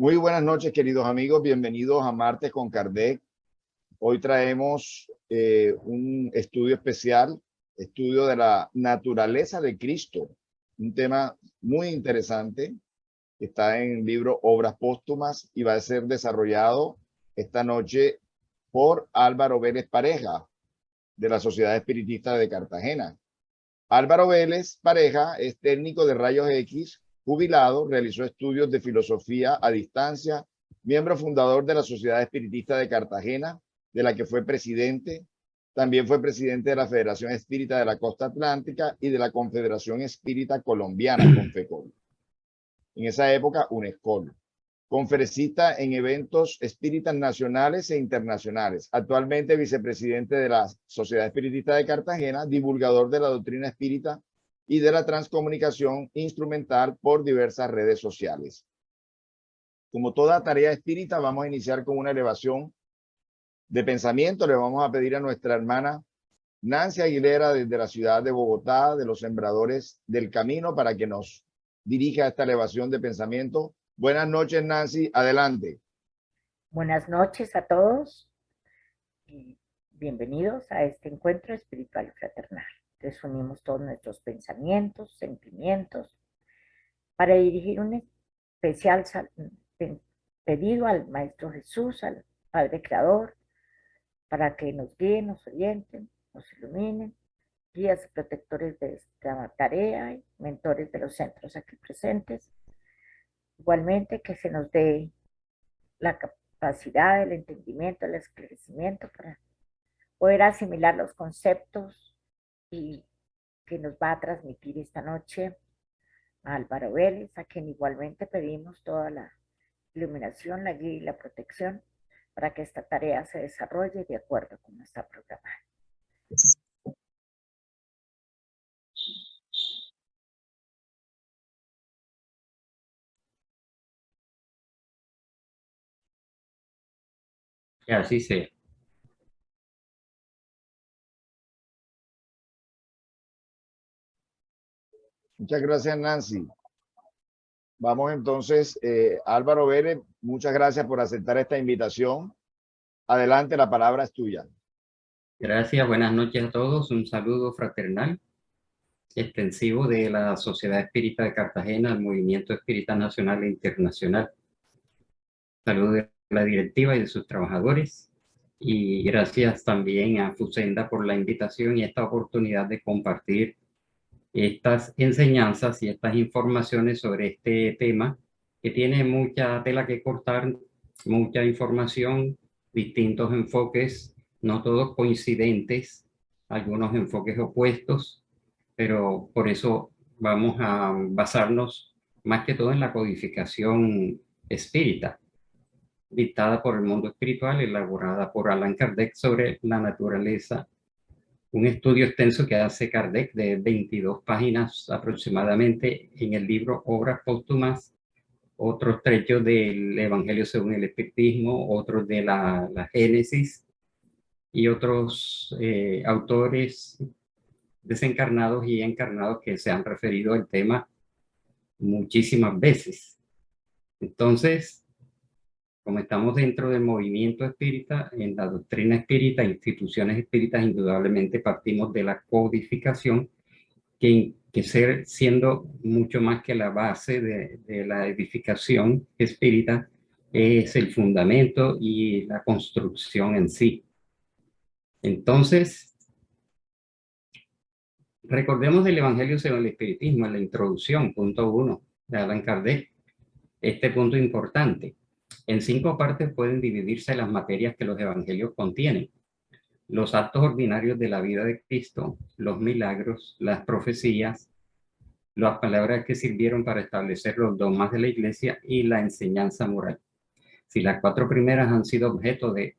Muy buenas noches, queridos amigos. Bienvenidos a Martes con Kardec. Hoy traemos un estudio especial, estudio de la naturaleza de Cristo. Un tema muy interesante que está en el libro Obras Póstumas y va a ser desarrollado esta noche por Álvaro Vélez Pareja, de la Sociedad Espiritista de Cartagena. Álvaro Vélez Pareja es técnico de rayos X, jubilado, realizó estudios de filosofía a distancia, miembro fundador de la Sociedad Espiritista de Cartagena, de la que fue presidente. También fue presidente de la Federación Espírita de la Costa Atlántica y de la Confederación Espírita Colombiana, Confecol. En esa época, UNESCOL. Conferencista en eventos espíritas nacionales e internacionales. Actualmente vicepresidente de la Sociedad Espiritista de Cartagena, divulgador de la doctrina espírita y de la transcomunicación instrumental por diversas redes sociales. Como toda tarea espírita, vamos a iniciar con una elevación de pensamiento. Le vamos a pedir a nuestra hermana Nancy Aguilera desde la ciudad de Bogotá, de los Sembradores del Camino, para que nos dirija esta elevación de pensamiento. Buenas noches, Nancy. Adelante. Buenas noches a todos y bienvenidos a este encuentro espiritual y fraternal. Entonces unimos todos nuestros pensamientos, sentimientos, para dirigir un especial pedido al Maestro Jesús, al Padre Creador, para que nos guíen, nos orienten, nos iluminen, guías y protectores de esta tarea y mentores de los centros aquí presentes. Igualmente que se nos dé la capacidad, el entendimiento, el esclarecimiento para poder asimilar los conceptos y que nos va a transmitir esta noche a Álvaro Vélez, a quien igualmente pedimos toda la iluminación, la guía y la protección para que esta tarea se desarrolle de acuerdo con está programada. Que así sea. Muchas gracias, Nancy. Vamos entonces, Álvaro Vélez, muchas gracias por aceptar esta invitación. Adelante, la palabra es tuya. Gracias, buenas noches a todos. Un saludo fraternal, extensivo de la Sociedad Espírita de Cartagena, al Movimiento Espírita Nacional e Internacional. Saludo de la directiva y de sus trabajadores. Y gracias también a Fusenda por la invitación y esta oportunidad de compartir estas enseñanzas y estas informaciones sobre este tema que tiene mucha tela que cortar, mucha información, distintos enfoques, no todos coincidentes, algunos enfoques opuestos, pero por eso vamos a basarnos más que todo en la codificación espírita, dictada por el mundo espiritual, elaborada por Allan Kardec sobre la naturaleza. Un estudio extenso que hace Kardec de 22 páginas aproximadamente en el libro Obras Póstumas, otros trechos del Evangelio según el Espiritismo, otros de la Génesis y otros autores desencarnados y encarnados que se han referido al tema muchísimas veces. Entonces, como estamos dentro del movimiento espírita, en la doctrina espírita, instituciones espíritas, indudablemente partimos de la codificación, que siendo mucho más que la base de la edificación espírita, es el fundamento y la construcción en sí. Entonces, recordemos del Evangelio según el Espiritismo, en la introducción, punto 1 de Allan Kardec, este punto importante. En 5 partes pueden dividirse las materias que los evangelios contienen: los actos ordinarios de la vida de Cristo, los milagros, las profecías, las palabras que sirvieron para establecer los dogmas de la Iglesia y la enseñanza moral. Si las 4 primeras han sido objeto de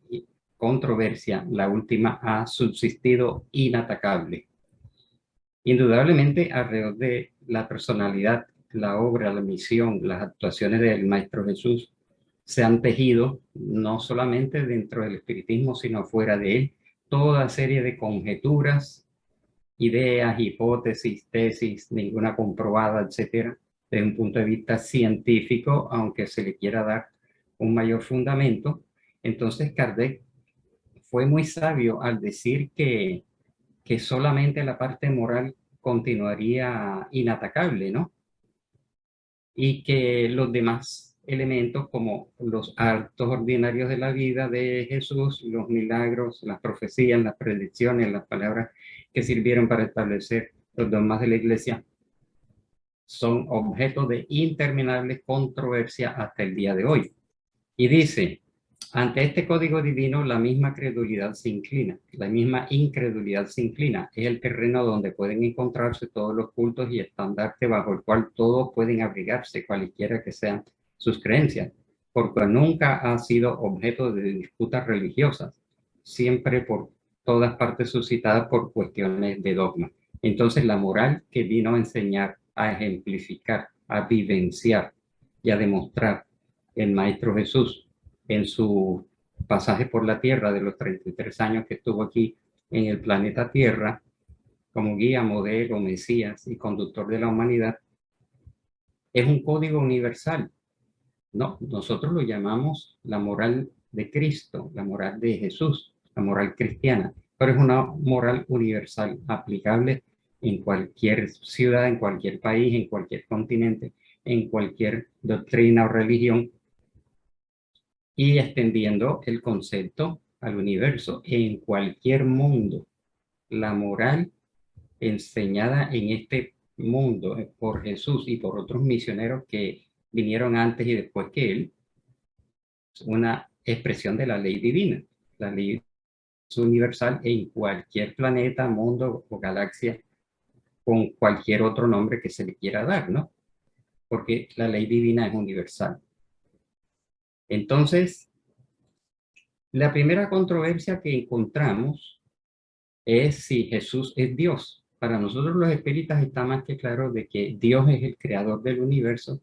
controversia, la última ha subsistido inatacable. Indudablemente, alrededor de la personalidad, la obra, la misión, las actuaciones del Maestro Jesús se han tejido, no solamente dentro del espiritismo, sino fuera de él, toda serie de conjeturas, ideas, hipótesis, tesis, ninguna comprobada, etcétera, desde un punto de vista científico, aunque se le quiera dar un mayor fundamento. Entonces Kardec fue muy sabio al decir que solamente la parte moral continuaría inatacable, ¿no? Y que los demás elementos, como los actos ordinarios de la vida de Jesús, los milagros, las profecías, las predicciones, las palabras que sirvieron para establecer los dogmas de la Iglesia, son objeto de interminable controversia hasta el día de hoy. Y dice, ante este código divino, la misma credulidad se inclina, la misma incredulidad se inclina. Es el terreno donde pueden encontrarse todos los cultos y estandartes bajo el cual todos pueden abrigarse, cualquiera que sean sus creencias, porque nunca ha sido objeto de disputas religiosas, siempre por todas partes suscitada por cuestiones de dogma. Entonces, la moral que vino a enseñar, a ejemplificar, a vivenciar y a demostrar el Maestro Jesús en su pasaje por la Tierra de los 33 años que estuvo aquí en el planeta Tierra, como guía, modelo, Mesías y conductor de la humanidad, es un código universal. No, nosotros lo llamamos la moral de Cristo, la moral de Jesús, la moral cristiana, pero es una moral universal, aplicable en cualquier ciudad, en cualquier país, en cualquier continente, en cualquier doctrina o religión, y extendiendo el concepto al universo, en cualquier mundo. La moral enseñada en este mundo por Jesús y por otros misioneros que vinieron antes y después que él, es una expresión de la ley divina. La ley es universal en cualquier planeta, mundo o galaxia, con cualquier otro nombre que se le quiera dar, ¿no? Porque la ley divina es universal. Entonces, la primera controversia que encontramos es si Jesús es Dios. Para nosotros los espíritas está más que claro de que Dios es el creador del universo,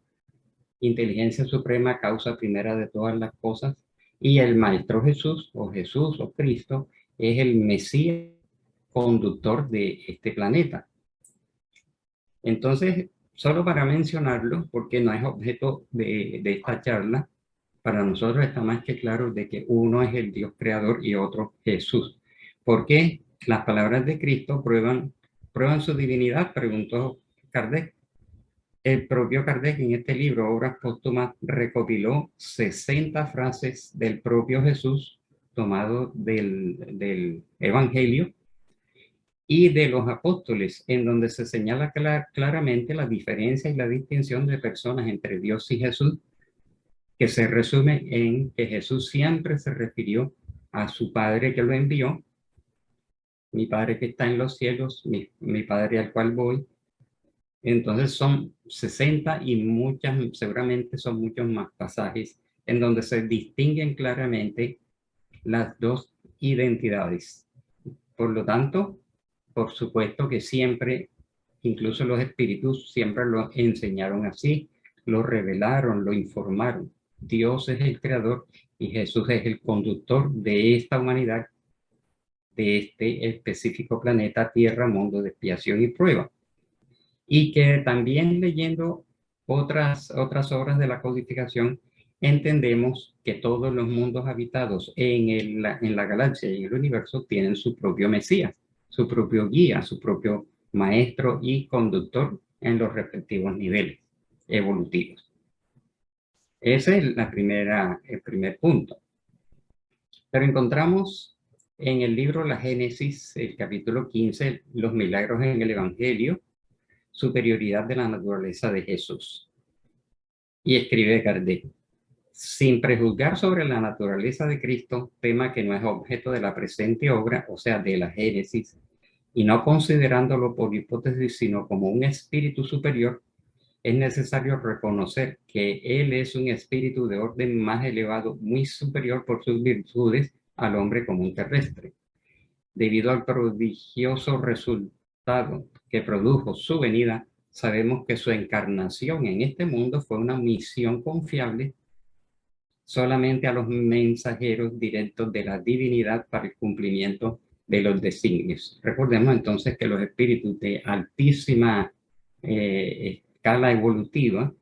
inteligencia suprema, causa primera de todas las cosas, y el Maestro Jesús o Cristo es el Mesías conductor de este planeta. Entonces, solo para mencionarlo, porque no es objeto de esta charla, para nosotros está más que claro de que uno es el Dios creador y otro Jesús. ¿Por qué? Las palabras de Cristo prueban su divinidad, preguntó Kardec. El propio Kardec en este libro, Obras Póstumas, recopiló 60 frases del propio Jesús tomado del Evangelio y de los apóstoles, en donde se señala claramente la diferencia y la distinción de personas entre Dios y Jesús, que se resume en que Jesús siempre se refirió a su Padre que lo envió, mi Padre que está en los cielos, mi Padre al cual voy. Entonces son 60 y seguramente son muchos más pasajes en donde se distinguen claramente las dos identidades. Por lo tanto, por supuesto que siempre, incluso los espíritus siempre lo enseñaron así, lo revelaron, lo informaron. Dios es el creador y Jesús es el conductor de esta humanidad, de este específico planeta Tierra, mundo de expiación y prueba. Y que también leyendo otras obras de la codificación, entendemos que todos los mundos habitados en la galaxia y en el universo tienen su propio Mesías, su propio guía, su propio maestro y conductor en los respectivos niveles evolutivos. Ese es el primer punto. Pero encontramos en el libro La Génesis, el capítulo 15, los milagros en el Evangelio, superioridad de la naturaleza de Jesús. Y escribe Kardec: sin prejuzgar sobre la naturaleza de Cristo, tema que no es objeto de la presente obra, o sea, de la Génesis, y no considerándolo por hipótesis, sino como un espíritu superior, es necesario reconocer que Él es un espíritu de orden más elevado, muy superior por sus virtudes al hombre común terrestre. Debido al prodigioso resultado que produjo su venida, sabemos que su encarnación en este mundo fue una misión confiable solamente a los mensajeros directos de la divinidad para el cumplimiento de los designios. Recordemos entonces que los espíritus de altísima escala evolutiva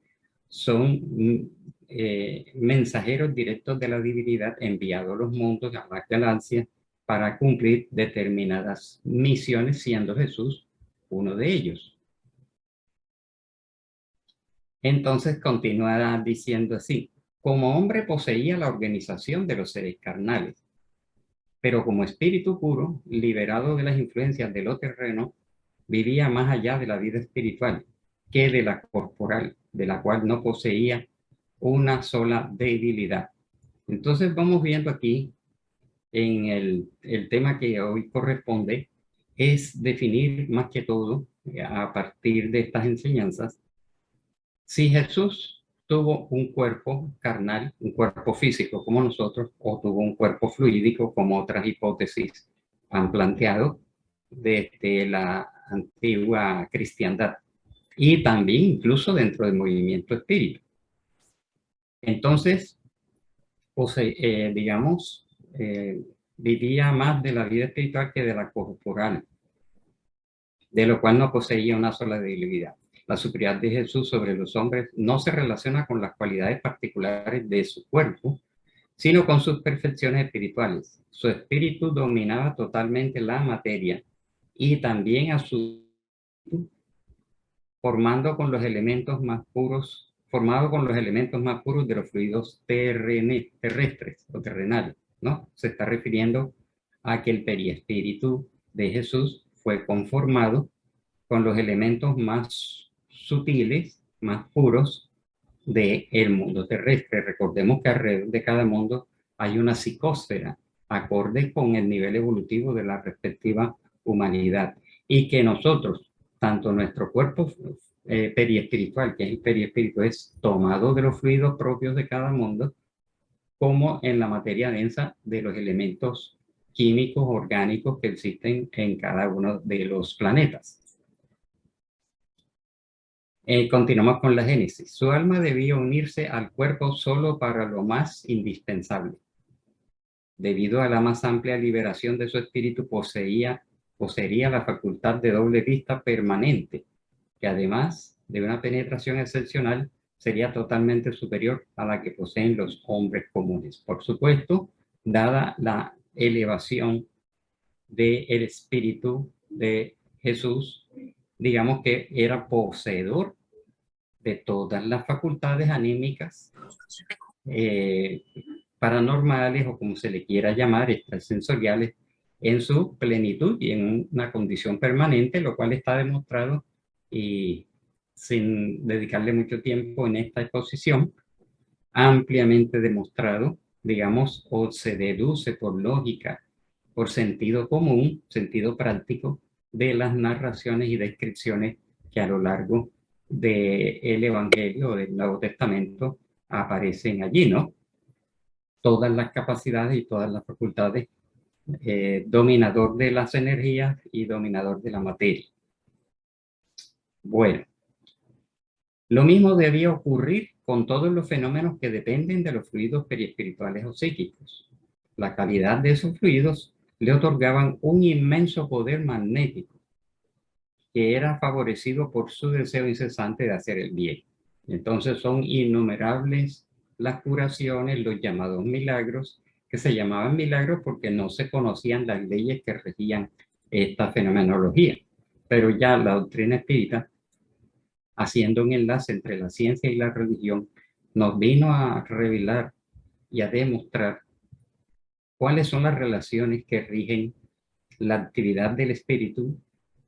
son mensajeros directos de la divinidad enviados a los mundos, a las galaxias, para cumplir determinadas misiones, siendo Jesús uno de ellos. Entonces continúa diciendo así: como hombre poseía la organización de los seres carnales, pero como espíritu puro, liberado de las influencias de lo terreno, vivía más allá de la vida espiritual que de la corporal, de la cual no poseía una sola debilidad. Entonces vamos viendo aquí en el tema que hoy corresponde, es definir más que todo, a partir de estas enseñanzas, si Jesús tuvo un cuerpo carnal, un cuerpo físico como nosotros, o tuvo un cuerpo fluídico como otras hipótesis han planteado desde la antigua cristiandad y también incluso dentro del movimiento espírita. Entonces, digamos, vivía más de la vida espiritual que de la corporal, de lo cual no poseía una sola debilidad. La superioridad de Jesús sobre los hombres no se relaciona con las cualidades particulares de su cuerpo, sino con sus perfecciones espirituales. Su espíritu dominaba totalmente la materia y también a su formado con los elementos más puros de los fluidos terrestres o terrenales, ¿no? Se está refiriendo a que el periespíritu de Jesús fue conformado con los elementos más sutiles, más puros del mundo terrestre. Recordemos que alrededor de cada mundo hay una psicósfera, acorde con el nivel evolutivo de la respectiva humanidad, y que nosotros, tanto nuestro cuerpo periespiritual, que es el periespíritu, es tomado de los fluidos propios de cada mundo, como en la materia densa de los elementos químicos orgánicos que existen en cada uno de los planetas. Continuamos con la Génesis. Su alma debía unirse al cuerpo solo para lo más indispensable. Debido a la más amplia liberación de su espíritu, poseería la facultad de doble vista permanente, que además de una penetración excepcional, sería totalmente superior a la que poseen los hombres comunes. Por supuesto, dada la elevación del espíritu de Jesús, digamos que era poseedor de todas las facultades anímicas, paranormales, o como se le quiera llamar, extrasensoriales, en su plenitud y en una condición permanente, lo cual está demostrado, y sin dedicarle mucho tiempo en esta exposición, ampliamente demostrado, digamos, o se deduce por lógica, por sentido común, sentido práctico, de las narraciones y descripciones que a lo largo del Evangelio o del Nuevo Testamento aparecen allí, ¿no? Todas las capacidades y todas las facultades, dominador de las energías y dominador de la materia. Bueno, lo mismo debía ocurrir con todos los fenómenos que dependen de los fluidos periespirituales o psíquicos. La calidad de esos fluidos le otorgaban un inmenso poder magnético, que era favorecido por su deseo incesante de hacer el bien. Entonces son innumerables las curaciones, los llamados milagros, que se llamaban milagros porque no se conocían las leyes que regían esta fenomenología. Pero ya la doctrina espírita, haciendo un enlace entre la ciencia y la religión, nos vino a revelar y a demostrar cuáles son las relaciones que rigen la actividad del espíritu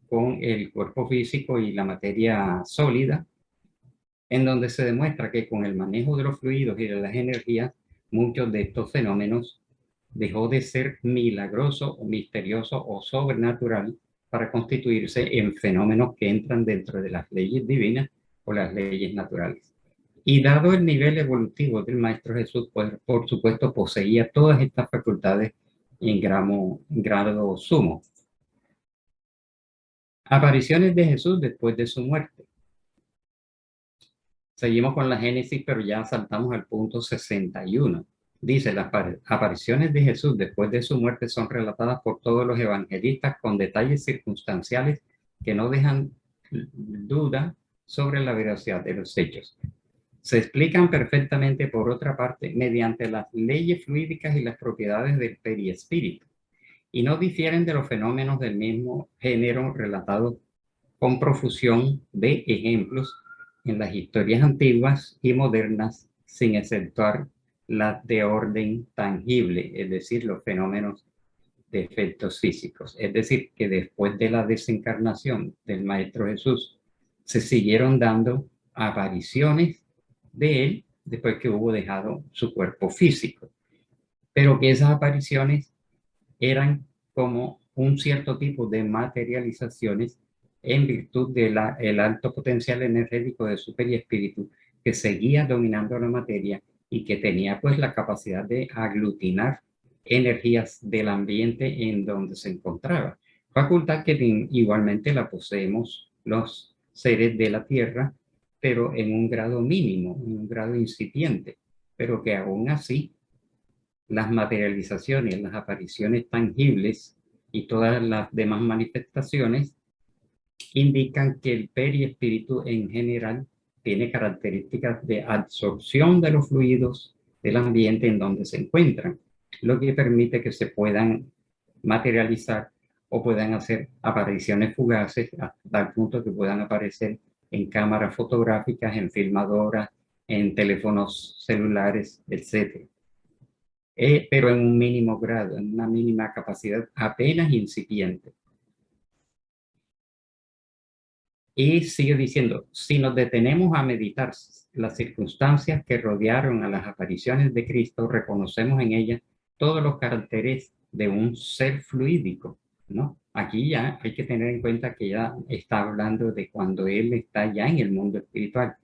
con el cuerpo físico y la materia sólida, en donde se demuestra que con el manejo de los fluidos y de las energías, muchos de estos fenómenos dejó de ser milagroso o misterioso o sobrenatural para constituirse en fenómenos que entran dentro de las leyes divinas o las leyes naturales. Y dado el nivel evolutivo del Maestro Jesús, pues por supuesto poseía todas estas facultades en grado sumo. Apariciones de Jesús después de su muerte. Seguimos con la Génesis, pero ya saltamos al punto 61. Dice, las apariciones de Jesús después de su muerte son relatadas por todos los evangelistas con detalles circunstanciales que no dejan duda sobre la veracidad de los hechos. se explican perfectamente, por otra parte, mediante las leyes fluídicas y las propiedades del periespíritu, y no difieren de los fenómenos del mismo género relatados con profusión de ejemplos en las historias antiguas y modernas, sin exceptuar las de orden tangible, es decir, los fenómenos de efectos físicos. Es decir, que después de la desencarnación del Maestro Jesús, se siguieron dando apariciones de él después que hubo dejado su cuerpo físico, pero que esas apariciones eran como un cierto tipo de materializaciones en virtud del alto potencial energético de su perispíritu, que seguía dominando la materia y que tenía pues la capacidad de aglutinar energías del ambiente en donde se encontraba. Facultad que igualmente la poseemos los seres de la Tierra, pero en un grado mínimo, en un grado incipiente, pero que aún así las materializaciones, las apariciones tangibles y todas las demás manifestaciones indican que el perispíritu en general tiene características de absorción de los fluidos del ambiente en donde se encuentran, lo que permite que se puedan materializar o puedan hacer apariciones fugaces hasta tal punto que puedan aparecer en cámaras fotográficas, en filmadoras, en teléfonos celulares, etc. Pero en un mínimo grado, en una mínima capacidad apenas incipiente. Y sigue diciendo, si nos detenemos a meditar las circunstancias que rodearon a las apariciones de Cristo, reconocemos en ellas todos los caracteres de un ser fluídico, ¿no? Aquí ya hay que tener en cuenta que ya está hablando de cuando Él está ya en el mundo espiritual.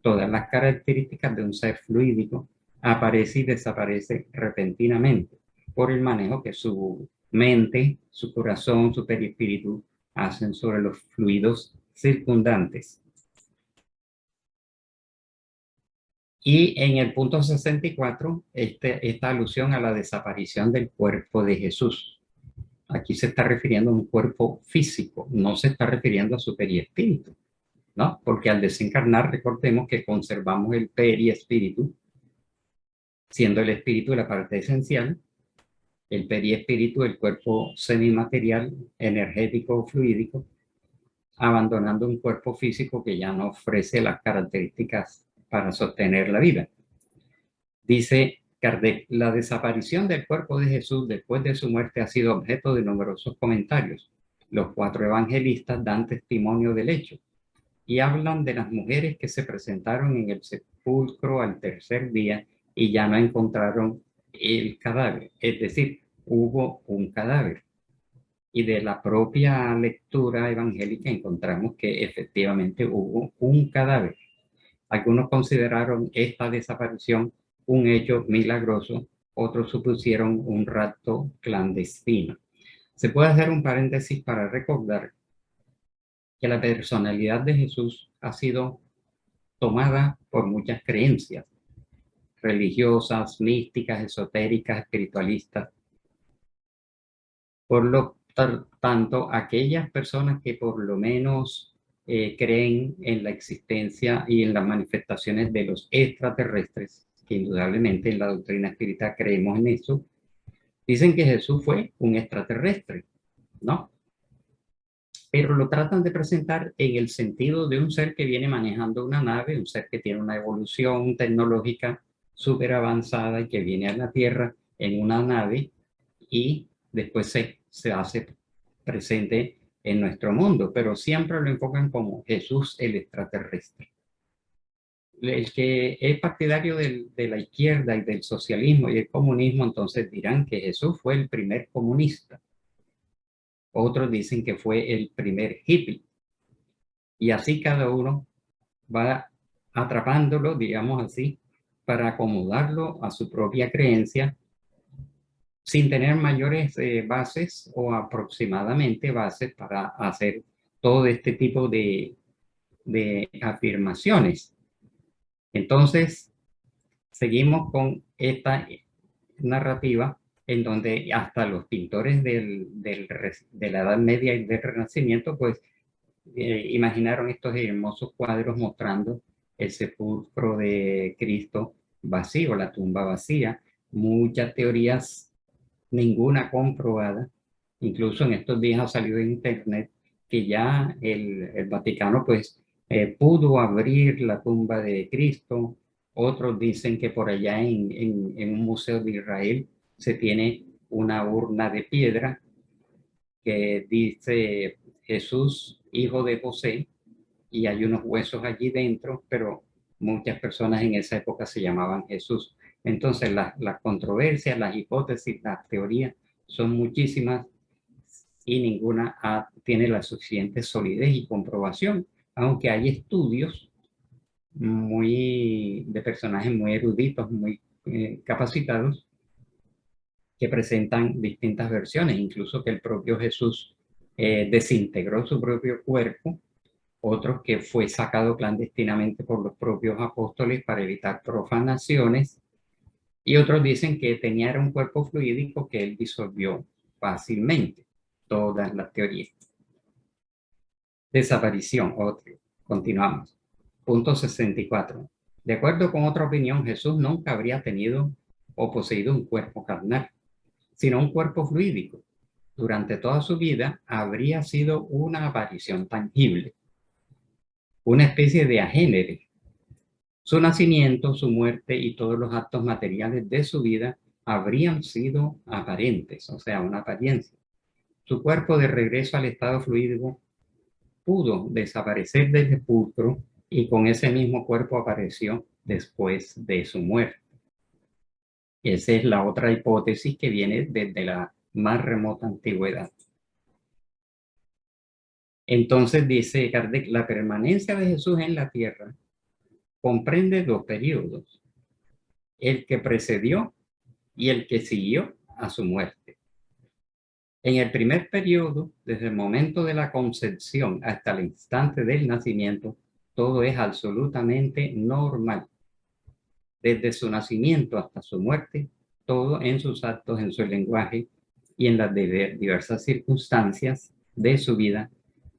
Todas las características de un ser fluídico aparece y desaparece repentinamente por el manejo que su mente, su corazón, su perispíritu hacen sobre los fluidos circundantes. Y en el punto 64, esta alusión a la desaparición del cuerpo de Jesús. Aquí se está refiriendo a un cuerpo físico, no se está refiriendo a su perispíritu, ¿no? Porque al desencarnar, recordemos que conservamos el perispíritu, siendo el espíritu la parte esencial, el perispíritu, el cuerpo semimaterial, energético o fluídico, abandonando un cuerpo físico que ya no ofrece las características para sostener la vida. Dice Kardec, la desaparición del cuerpo de Jesús después de su muerte ha sido objeto de numerosos comentarios. Los 4 evangelistas dan testimonio del hecho y hablan de las mujeres que se presentaron en el sepulcro al tercer día y ya no encontraron el cadáver, es decir, hubo un cadáver. Y de la propia lectura evangélica encontramos que efectivamente hubo un cadáver. Algunos consideraron esta desaparición un hecho milagroso, otros supusieron un rapto clandestino. Se puede hacer un paréntesis para recordar que la personalidad de Jesús ha sido tomada por muchas creencias religiosas, místicas, esotéricas, espiritualistas. Por lo tanto, aquellas personas que por lo menos creen en la existencia y en las manifestaciones de los extraterrestres, que indudablemente en la doctrina espírita creemos en eso, dicen que Jesús fue un extraterrestre, ¿no? Pero lo tratan de presentar en el sentido de un ser que viene manejando una nave, un ser que tiene una evolución tecnológica súper avanzada y que viene a la Tierra en una nave y después se hace presente en nuestro mundo, pero siempre lo enfocan como Jesús el extraterrestre. El que es partidario de la izquierda y del socialismo y el comunismo, entonces dirán que Jesús fue el primer comunista. Otros dicen que fue el primer hippie. Y así cada uno va atrapándolo, digamos así, para acomodarlo a su propia creencia, sin tener mayores bases o aproximadamente bases para hacer todo este tipo de afirmaciones. Entonces, seguimos con esta narrativa en donde hasta los pintores de la Edad Media y del Renacimiento, pues, imaginaron estos hermosos cuadros mostrando el sepulcro de Cristo vacío, la tumba vacía. Muchas teorías, ninguna comprobada. Incluso en estos días ha salido en internet que ya el Vaticano pues pudo abrir la tumba de Cristo. Otros dicen que por allá en un museo de Israel se tiene una urna de piedra que dice Jesús, hijo de José, y hay unos huesos allí dentro, pero muchas personas en esa época se llamaban Jesús. Entonces las controversias, las hipótesis, las teorías son muchísimas y ninguna tiene la suficiente solidez y comprobación, aunque hay estudios de personajes muy eruditos, muy capacitados, que presentan distintas versiones, incluso que el propio Jesús desintegró su propio cuerpo, otros que fue sacado clandestinamente por los propios apóstoles para evitar profanaciones, y otros dicen que tenía un cuerpo fluídico que él disolvió fácilmente. Todas las teorías. Desaparición, otro. Continuamos. Punto 64. De acuerdo con otra opinión, Jesús nunca habría tenido o poseído un cuerpo carnal, sino un cuerpo fluídico. Durante toda su vida habría sido una aparición tangible, una especie de agénere. Su nacimiento, su muerte y todos los actos materiales de su vida habrían sido aparentes, o sea, una apariencia. Su cuerpo de regreso al estado fluídico pudo desaparecer del sepulcro y con ese mismo cuerpo apareció después de su muerte. Esa es la otra hipótesis que viene desde la más remota antigüedad. Entonces dice Kardec, la permanencia de Jesús en la tierra comprende dos periodos, el que precedió y el que siguió a su muerte. En el primer periodo, desde el momento de la concepción hasta el instante del nacimiento, todo es absolutamente normal. Desde su nacimiento hasta su muerte, todo en sus actos, en su lenguaje y en las diversas circunstancias de su vida,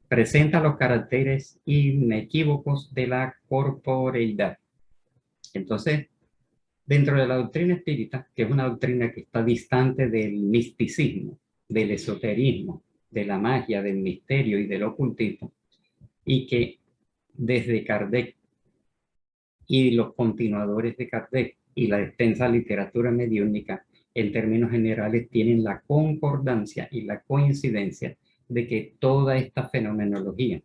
presenta los caracteres inequívocos de la corporeidad. Entonces, dentro de la doctrina espírita, que es una doctrina que está distante del misticismo, del esoterismo, de la magia, del misterio y del ocultismo, y que desde Kardec y los continuadores de Kardec y la extensa literatura mediúnica, en términos generales, tienen la concordancia y la coincidencia de que toda esta fenomenología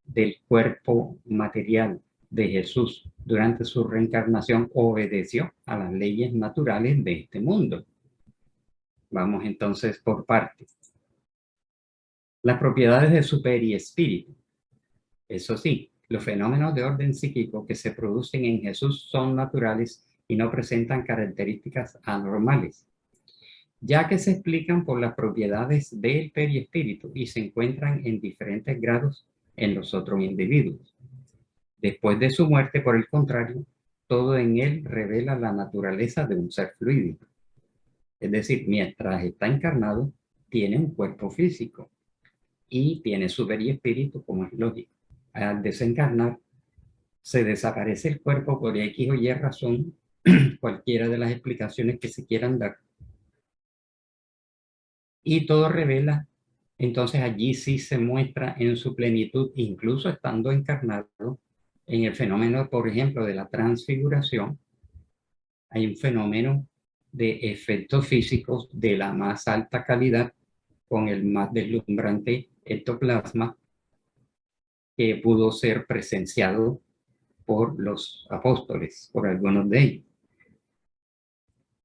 del cuerpo material de Jesús durante su reencarnación obedeció a las leyes naturales de este mundo. Vamos entonces por partes. Las propiedades de su periespíritu. Eso sí, los fenómenos de orden psíquico que se producen en Jesús son naturales y no presentan características anormales, ya que se explican por las propiedades del periespíritu y se encuentran en diferentes grados en los otros individuos. Después de su muerte, por el contrario, todo en él revela la naturaleza de un ser fluídico. Es decir, mientras está encarnado, tiene un cuerpo físico y tiene su periespíritu, como es lógico. Al desencarnar, se desaparece el cuerpo por X o Y razón, cualquiera de las explicaciones que se quieran dar. Y todo revela, entonces allí sí se muestra en su plenitud, incluso estando encarnado, en el fenómeno, por ejemplo, de la transfiguración. Hay un fenómeno de efectos físicos de la más alta calidad con el más deslumbrante ectoplasma que pudo ser presenciado por los apóstoles, por algunos de ellos.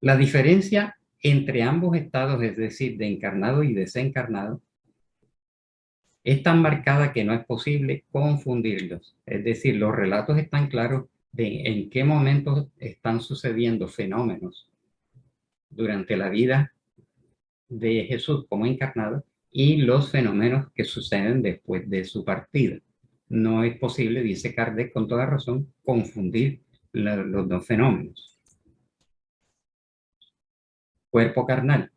La diferencia entre ambos estados, es decir, de encarnado y desencarnado, es tan marcada que no es posible confundirlos. Es decir, los relatos están claros de en qué momentos están sucediendo fenómenos durante la vida de Jesús como encarnado y los fenómenos que suceden después de su partida. No es posible, dice Kardec con toda razón, confundir los dos fenómenos. Cuerpo carnal.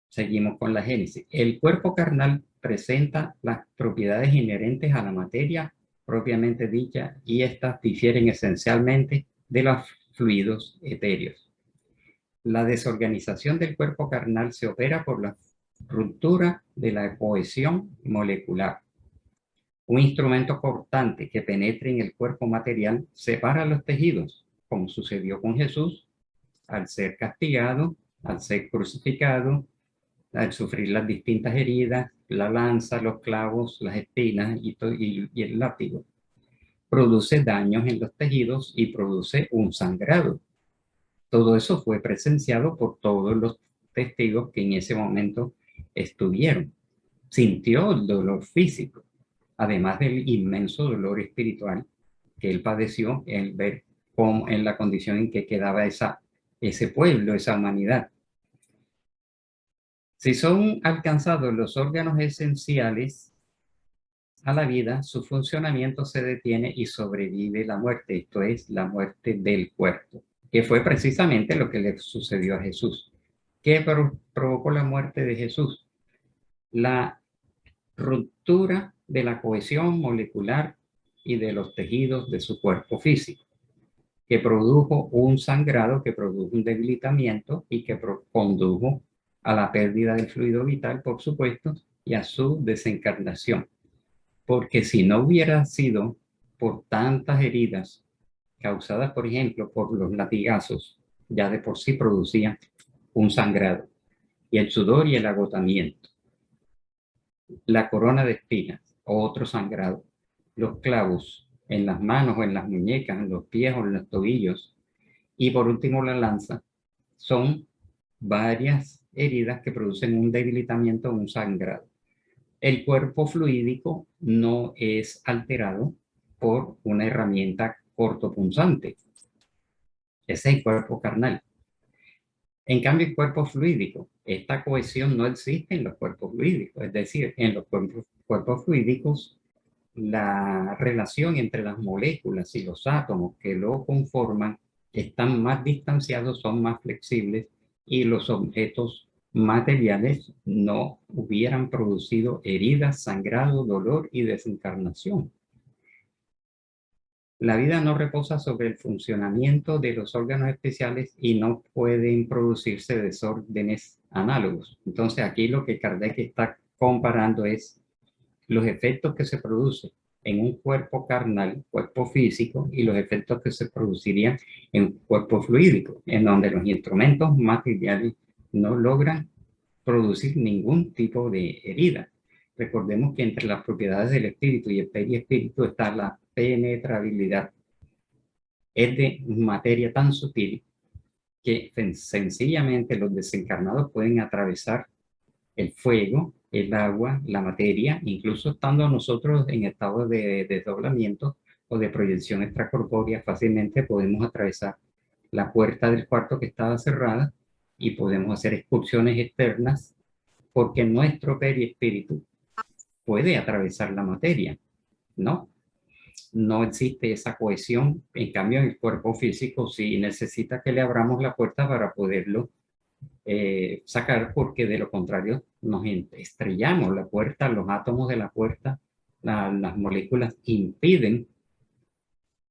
Seguimos con la génesis. El cuerpo carnal presenta las propiedades inherentes a la materia propiamente dicha, y estas difieren esencialmente de los fluidos etéreos. La desorganización del cuerpo carnal se opera por la ruptura de la cohesión molecular. Un instrumento cortante que penetre en el cuerpo material separa los tejidos, como sucedió con Jesús al ser castigado, al ser crucificado, al sufrir las distintas heridas, la lanza, los clavos, las espinas y el látigo. Produce daños en los tejidos y produce un sangrado. Todo eso fue presenciado por todos los testigos que en ese momento estuvieron. Sintió el dolor físico, además del inmenso dolor espiritual que él padeció en ver cómo, en la condición en que quedaba ese pueblo, esa humanidad. Si son alcanzados los órganos esenciales a la vida, su funcionamiento se detiene y sobrevive la muerte, esto es, la muerte del cuerpo, que fue precisamente lo que le sucedió a Jesús. ¿Qué provocó la muerte de Jesús? La ruptura de la cohesión molecular y de los tejidos de su cuerpo físico, que produjo un sangrado, que produjo un debilitamiento y que condujo a la pérdida del fluido vital, por supuesto, y a su desencarnación. Porque si no hubiera sido por tantas heridas causadas, por ejemplo, por los latigazos, ya de por sí producían un sangrado, y el sudor y el agotamiento, la corona de espinas, otro sangrado, los clavos en las manos o en las muñecas, en los pies o en los tobillos, y por último la lanza, son varias heridas que producen un debilitamiento o un sangrado. El cuerpo fluídico no es alterado por una herramienta cortopunzante. Ese es el cuerpo carnal. En cambio, el cuerpo fluídico, esta cohesión no existe en los cuerpos fluídicos. Es decir, en los cuerpos fluídicos, la relación entre las moléculas y los átomos que lo conforman están más distanciados, son más flexibles, y los objetos materiales no hubieran producido heridas, sangrado, dolor y desencarnación. La vida no reposa sobre el funcionamiento de los órganos especiales y no pueden producirse desórdenes análogos. Entonces aquí lo que Kardec está comparando es los efectos que se producen en un cuerpo carnal, cuerpo físico, y los efectos que se producirían en un cuerpo fluídico, en donde los instrumentos materiales no logran producir ningún tipo de herida. Recordemos que entre las propiedades del espíritu y el periespíritu está la penetrabilidad. Es de materia tan sutil que sencillamente los desencarnados pueden atravesar el fuego, el agua, la materia, incluso estando nosotros en estado de desdoblamiento o de proyección extracorpórea, fácilmente podemos atravesar la puerta del cuarto que estaba cerrada y podemos hacer excursiones externas, porque nuestro perispíritu puede atravesar la materia, ¿no? No existe esa cohesión. En cambio, en el cuerpo físico sí necesita que le abramos la puerta para poderlo sacar, porque de lo contrario nos estrellamos la puerta, los átomos de la puerta, las moléculas impiden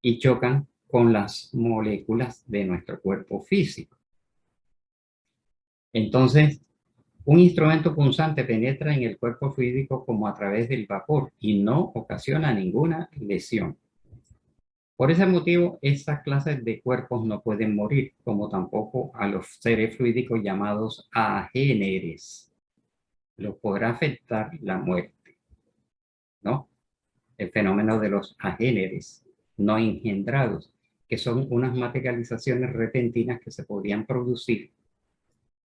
y chocan con las moléculas de nuestro cuerpo físico. Entonces, un instrumento punzante penetra en el cuerpo fluídico como a través del vapor y no ocasiona ninguna lesión. Por ese motivo, estas clases de cuerpos no pueden morir, como tampoco a los seres fluídicos llamados agéneres. Los podrá afectar la muerte, ¿no? El fenómeno de los agéneres no engendrados, que son unas materializaciones repentinas que se podían producir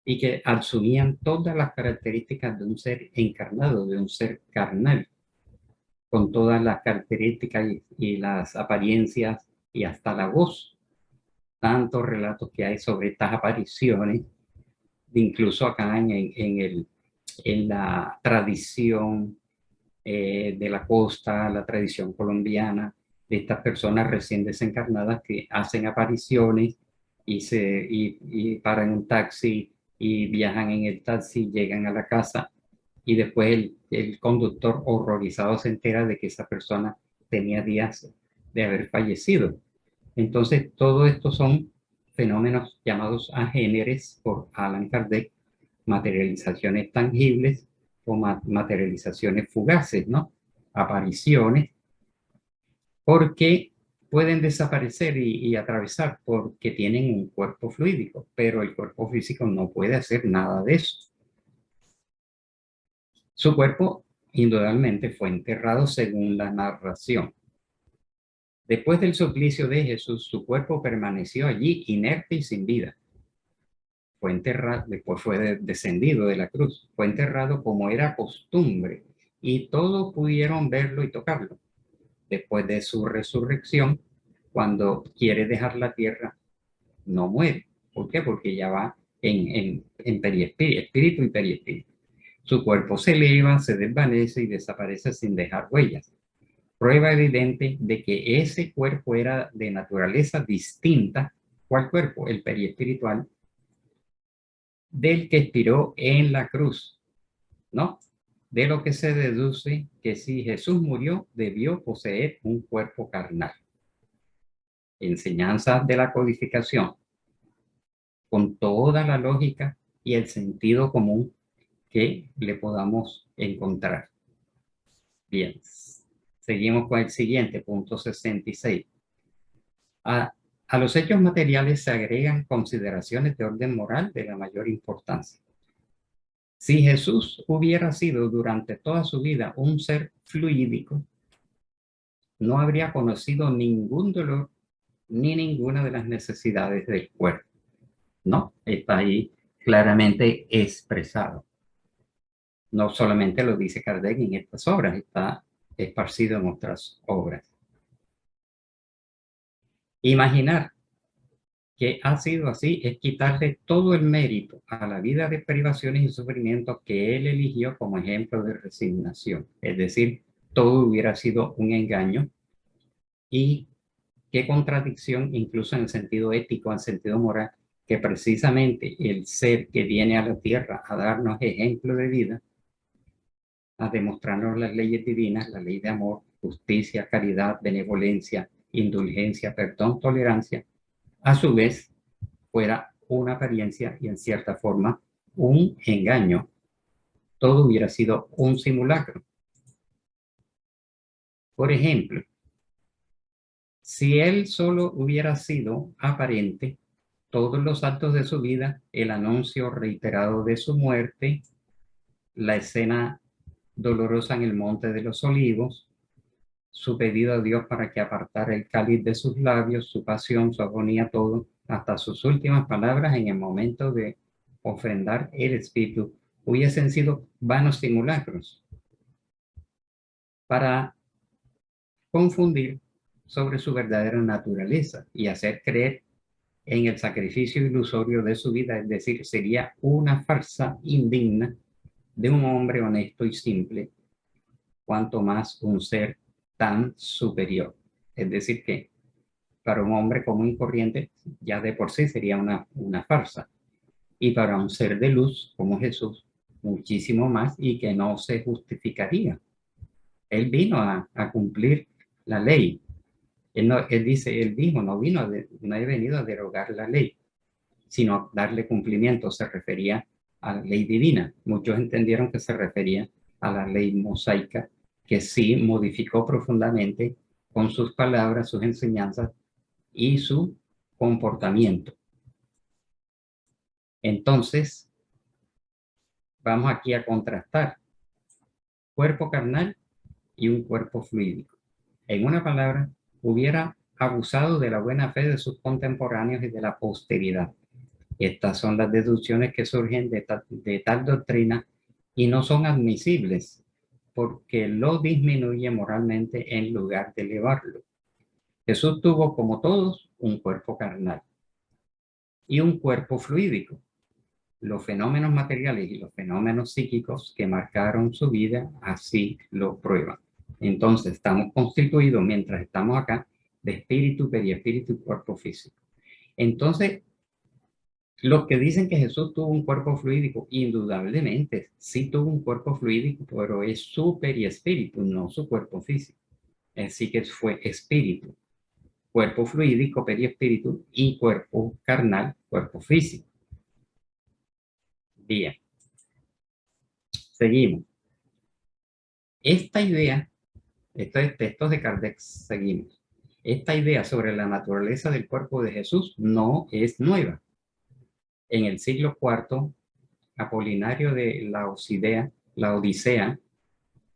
y que asumían todas las características de un ser encarnado, de un ser carnal, con todas las características y las apariencias y hasta la voz. Tantos relatos que hay sobre estas apariciones, incluso acá en la tradición de la costa, la tradición colombiana, de estas personas recién desencarnadas que hacen apariciones y paran un taxi y viajan en el taxi, llegan a la casa y después el conductor horrorizado se entera de que esa persona tenía días de haber fallecido. Entonces, todo esto son fenómenos llamados agéneres por Allan Kardec, materializaciones tangibles o materializaciones fugaces, ¿no? Apariciones, porque pueden desaparecer y atravesar porque tienen un cuerpo fluídico, pero el cuerpo físico no puede hacer nada de eso. Su cuerpo, indudablemente, fue enterrado según la narración. Después del suplicio de Jesús, su cuerpo permaneció allí inerte y sin vida. Fue enterrado, después fue descendido de la cruz, fue enterrado como era costumbre y todos pudieron verlo y tocarlo. Después de su resurrección, cuando quiere dejar la tierra, no muere. ¿Por qué? Porque ya va en espíritu y periespíritu. Su cuerpo se eleva, se desvanece y desaparece sin dejar huellas. Prueba evidente de que ese cuerpo era de naturaleza distinta. ¿Cuál cuerpo? El periespiritual del que expiró en la cruz, ¿no? De lo que se deduce que si Jesús murió, debió poseer un cuerpo carnal. Enseñanza de la codificación, con toda la lógica y el sentido común que le podamos encontrar. Bien, seguimos con el siguiente, punto 66. A los hechos materiales se agregan consideraciones de orden moral de la mayor importancia. Si Jesús hubiera sido durante toda su vida un ser fluídico, no habría conocido ningún dolor ni ninguna de las necesidades del cuerpo. No, está ahí claramente expresado. No solamente lo dice Kardec en estas obras, está esparcido en otras obras. Imaginar que ha sido así es quitarle todo el mérito a la vida de privaciones y sufrimientos que él eligió como ejemplo de resignación. Es decir, todo hubiera sido un engaño y qué contradicción, incluso en el sentido ético, en el sentido moral, que precisamente el ser que viene a la tierra a darnos ejemplo de vida, a demostrarnos las leyes divinas, la ley de amor, justicia, caridad, benevolencia, indulgencia, perdón, tolerancia, a su vez fuera una apariencia y en cierta forma un engaño. Todo hubiera sido un simulacro. Por ejemplo, si él solo hubiera sido aparente, todos los actos de su vida, el anuncio reiterado de su muerte, la escena dolorosa en el Monte de los Olivos, su pedido a Dios para que apartara el cáliz de sus labios, su pasión, su agonía, todo, hasta sus últimas palabras en el momento de ofrendar el espíritu, hubiesen sido vanos simulacros para confundir sobre su verdadera naturaleza y hacer creer en el sacrificio ilusorio de su vida, es decir, sería una farsa indigna de un hombre honesto y simple, cuanto más un ser tan superior. Es decir, que para un hombre común y corriente ya de por sí sería una farsa. Y para un ser de luz como Jesús, muchísimo más y que no se justificaría. Él vino a cumplir la ley. Él dice, él dijo, no he venido a derogar la ley, sino a darle cumplimiento. Se refería a la ley divina. Muchos entendieron que se refería a la ley mosaica, que sí modificó profundamente con sus palabras, sus enseñanzas y su comportamiento. Entonces, vamos aquí a contrastar cuerpo carnal y un cuerpo fluídico. En una palabra, hubiera abusado de la buena fe de sus contemporáneos y de la posteridad. Estas son las deducciones que surgen de tal doctrina y no son admisibles porque lo disminuye moralmente en lugar de elevarlo. Jesús tuvo, como todos, un cuerpo carnal y un cuerpo fluídico. Los fenómenos materiales y los fenómenos psíquicos que marcaron su vida así lo prueban. Entonces, estamos constituidos, mientras estamos acá, de espíritu, periespíritu y cuerpo físico. Entonces, los que dicen que Jesús tuvo un cuerpo fluídico, indudablemente sí tuvo un cuerpo fluídico, pero es su periespíritu, no su cuerpo físico. Así que fue espíritu, cuerpo fluídico, periespíritu, y cuerpo carnal, cuerpo físico. Bien, seguimos. Esta idea, estos textos de Kardec, seguimos. Esta idea sobre la naturaleza del cuerpo de Jesús no es nueva. En el siglo IV, Apolinario de la Odisea,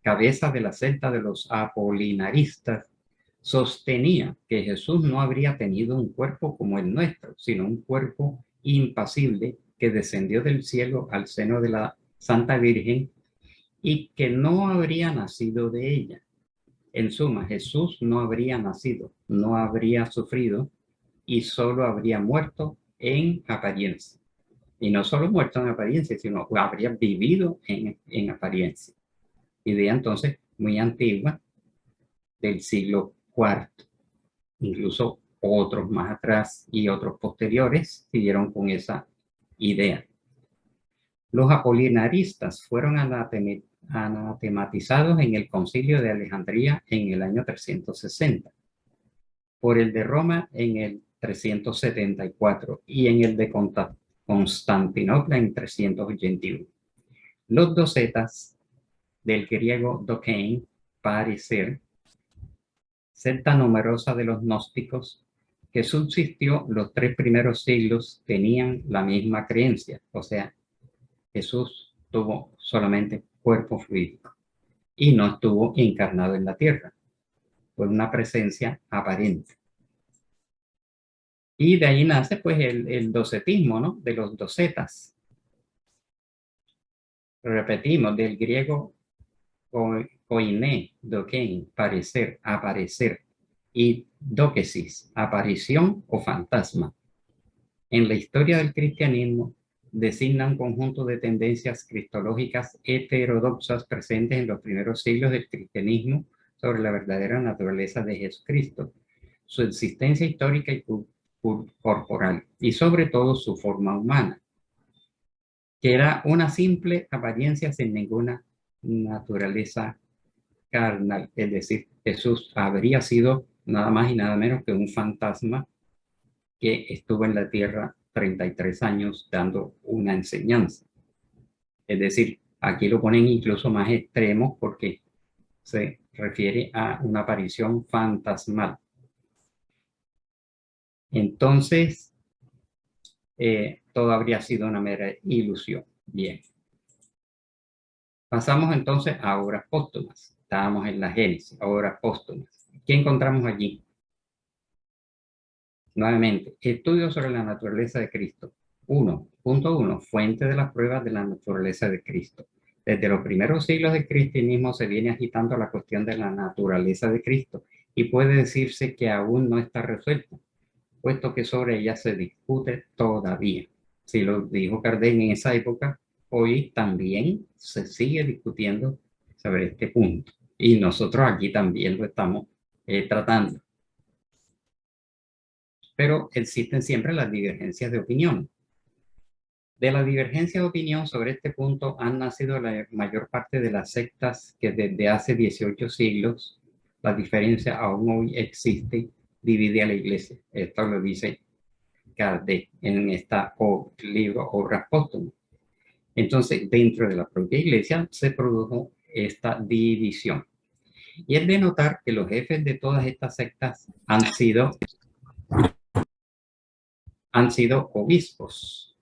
cabeza de la secta de los apolinaristas, sostenía que Jesús no habría tenido un cuerpo como el nuestro, sino un cuerpo impasible que descendió del cielo al seno de la Santa Virgen y que no habría nacido de ella. En suma, Jesús no habría nacido, no habría sufrido y solo habría muerto en apariencia. Y no solo muerto en apariencia, sino habría vivido en apariencia. Idea entonces muy antigua del siglo IV. Incluso otros más atrás y otros posteriores siguieron con esa idea. Los apolinaristas fueron anatematizados en el Concilio de Alejandría en el año 360, por el de Roma en el 374 y en el de Constantinopla en 381. Los docetas, del griego dokein, parecer, secta numerosa de los gnósticos, que subsistió los 3 primeros siglos, tenían la misma creencia, o sea, Jesús tuvo solamente cuerpo fluídico y no estuvo encarnado en la tierra, fue una presencia aparente. Y de ahí nace pues el docetismo, ¿no? De los docetas. Repetimos, del griego koiné, dokein, parecer, aparecer, y dóquesis, aparición o fantasma. En la historia del cristianismo designa un conjunto de tendencias cristológicas heterodoxas presentes en los primeros siglos del cristianismo sobre la verdadera naturaleza de Jesucristo, su existencia histórica y corporal, y sobre todo su forma humana, que era una simple apariencia sin ninguna naturaleza carnal. Es decir, Jesús habría sido nada más y nada menos que un fantasma que estuvo en la tierra 33 años dando una enseñanza. Es decir, aquí lo ponen incluso más extremo porque se refiere a una aparición fantasmal. Entonces, todo habría sido una mera ilusión. Bien. Pasamos entonces a obras póstumas. Estábamos en la Génesis, obras póstumas. ¿Qué encontramos allí? Nuevamente, estudios sobre la naturaleza de Cristo. 1.1. Fuente de las pruebas de la naturaleza de Cristo. Desde los primeros siglos del cristianismo se viene agitando la cuestión de la naturaleza de Cristo y puede decirse que aún no está resuelta, puesto que sobre ella se discute todavía. Si lo dijo Kardec en esa época, hoy también se sigue discutiendo sobre este punto. Y nosotros aquí también lo estamos tratando. Pero existen siempre las divergencias de opinión. De la divergencia de opinión sobre este punto han nacido la mayor parte de las sectas que desde hace 18 siglos, la diferencia aún hoy existe, divide a la iglesia. Esto lo dice Kardec en esta libro, Obras Póstumas. Entonces, dentro de la propia iglesia se produjo esta división. Y es de notar que los jefes de todas estas sectas han sido obispos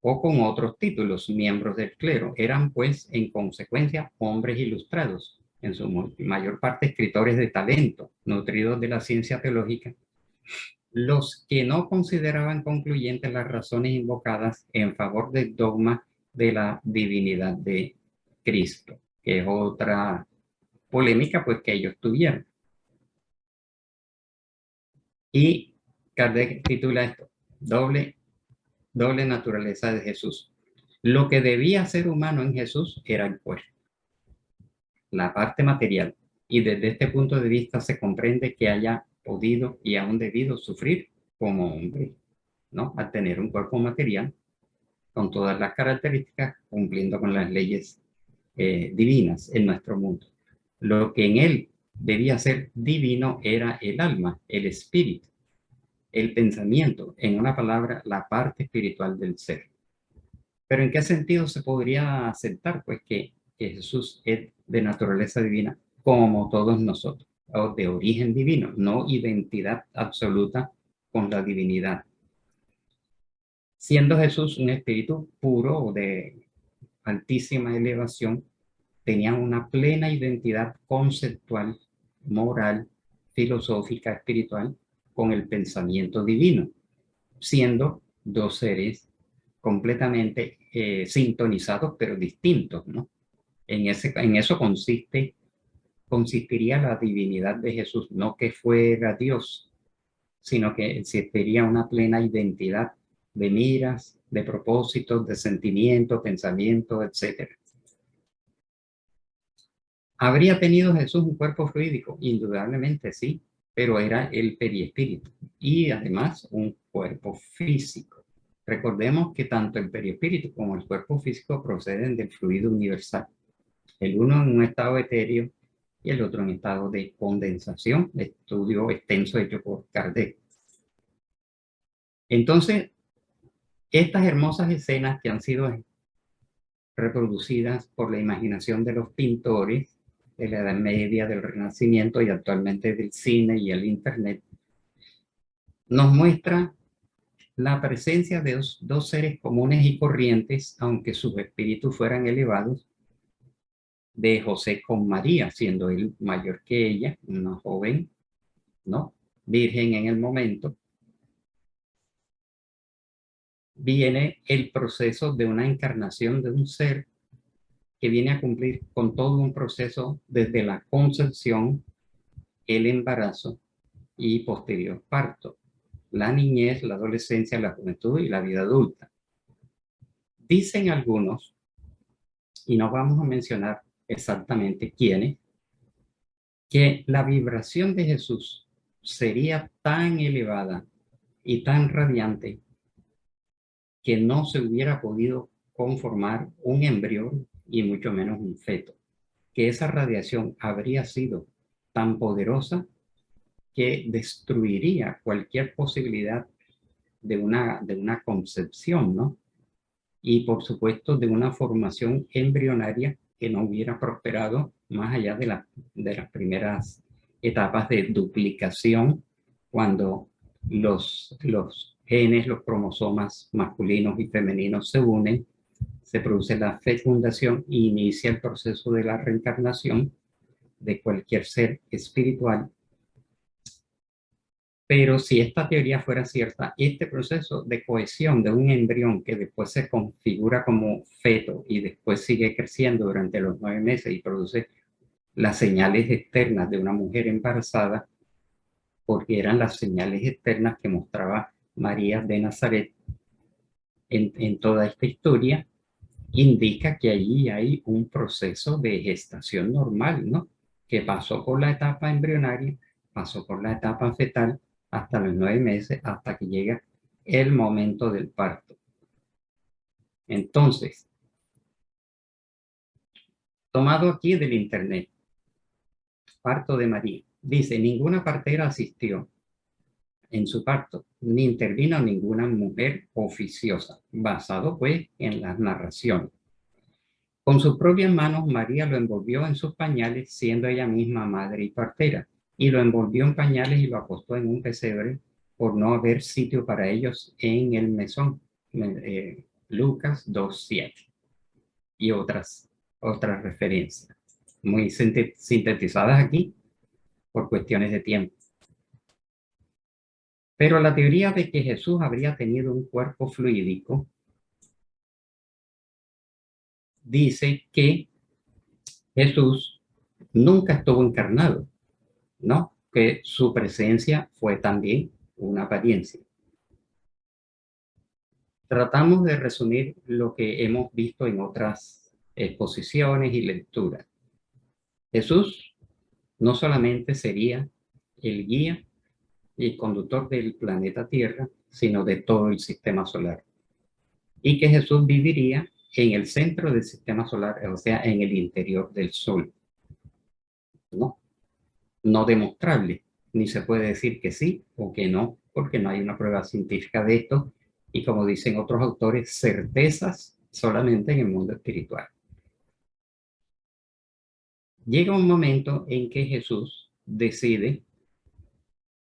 o con otros títulos, miembros del clero. Eran pues en consecuencia hombres ilustrados, en su mayor parte escritores de talento, nutridos de la ciencia teológica, los que no consideraban concluyentes las razones invocadas en favor del dogma de la divinidad de Cristo, que es otra polémica pues que ellos tuvieron. Y Kardec titula esto, doble naturaleza de Jesús. Lo que debía ser humano en Jesús era el cuerpo, la parte material, y desde este punto de vista se comprende que haya podido y aún debido sufrir como hombre, ¿no? Al tener un cuerpo material con todas las características, cumpliendo con las leyes divinas en nuestro mundo. Lo que en él debía ser divino era el alma, el espíritu, el pensamiento, en una palabra, la parte espiritual del ser. Pero ¿en qué sentido se podría aceptar? Pues que Jesús es de naturaleza divina como todos nosotros, o de origen divino, no identidad absoluta con la divinidad. Siendo Jesús un espíritu puro o de altísima elevación, tenía una plena identidad conceptual, moral, filosófica, espiritual, con el pensamiento divino, siendo dos seres completamente sintonizados, pero distintos, ¿no? En eso consistiría la divinidad de Jesús, no que fuera Dios, sino que existiría una plena identidad de miras, de propósitos, de sentimientos, pensamientos, etc. ¿Habría tenido Jesús un cuerpo fluídico? Indudablemente sí, pero era el periespíritu y además un cuerpo físico. Recordemos que tanto el periespíritu como el cuerpo físico proceden del fluido universal. El uno en un estado etéreo y el otro en estado de condensación, estudio extenso hecho por Kardec. Entonces, estas hermosas escenas que han sido reproducidas por la imaginación de los pintores de la Edad Media, del Renacimiento y actualmente del cine y el Internet, nos muestra la presencia de dos seres comunes y corrientes, aunque sus espíritus fueran elevados, de José con María, siendo él mayor que ella, una joven, ¿no? Virgen en el momento. Viene el proceso de una encarnación de un ser que viene a cumplir con todo un proceso desde la concepción, el embarazo y posterior parto, la niñez, la adolescencia, la juventud y la vida adulta. Dicen algunos, y no vamos a mencionar exactamente quiénes, que la vibración de Jesús sería tan elevada y tan radiante que no se hubiera podido conformar un embrión y mucho menos un feto, que esa radiación habría sido tan poderosa que destruiría cualquier posibilidad de una concepción, ¿no? Y por supuesto de una formación embrionaria que no hubiera prosperado más allá de las primeras etapas de duplicación, cuando los genes, los cromosomas masculinos y femeninos se unen, se produce la fecundación e inicia el proceso de la reencarnación de cualquier ser espiritual. Pero si esta teoría fuera cierta, este proceso de cohesión de un embrión que después se configura como feto y después sigue creciendo durante los 9 meses y produce las señales externas de una mujer embarazada, porque eran las señales externas que mostraba María de Nazaret en toda esta historia, indica que allí hay un proceso de gestación normal, ¿no? Que pasó por la etapa embrionaria, pasó por la etapa fetal, hasta los 9 meses, hasta que llega el momento del parto. Entonces, tomado aquí del internet, parto de María, dice, ninguna partera asistió en su parto, ni intervino ninguna mujer oficiosa, basado pues en las narraciones. Con sus propias manos, María lo envolvió en sus pañales, siendo ella misma madre y partera, y lo envolvió en pañales y lo acostó en un pesebre por no haber sitio para ellos en el mesón. Lucas 2:7 y otras referencias, muy sintetizadas aquí por cuestiones de tiempo. Pero la teoría de que Jesús habría tenido un cuerpo fluídico dice que Jesús nunca estuvo encarnado, ¿no? Que su presencia fue también una apariencia. Tratamos de resumir lo que hemos visto en otras exposiciones y lecturas. Jesús no solamente sería el guía y conductor del planeta Tierra, sino de todo el sistema solar. Y que Jesús viviría en el centro del sistema solar, o sea, en el interior del Sol, ¿no? no demostrable, ni se puede decir que sí o que no, porque no hay una prueba científica de esto, y como dicen otros autores, certezas solamente en el mundo espiritual. Llega un momento en que Jesús decide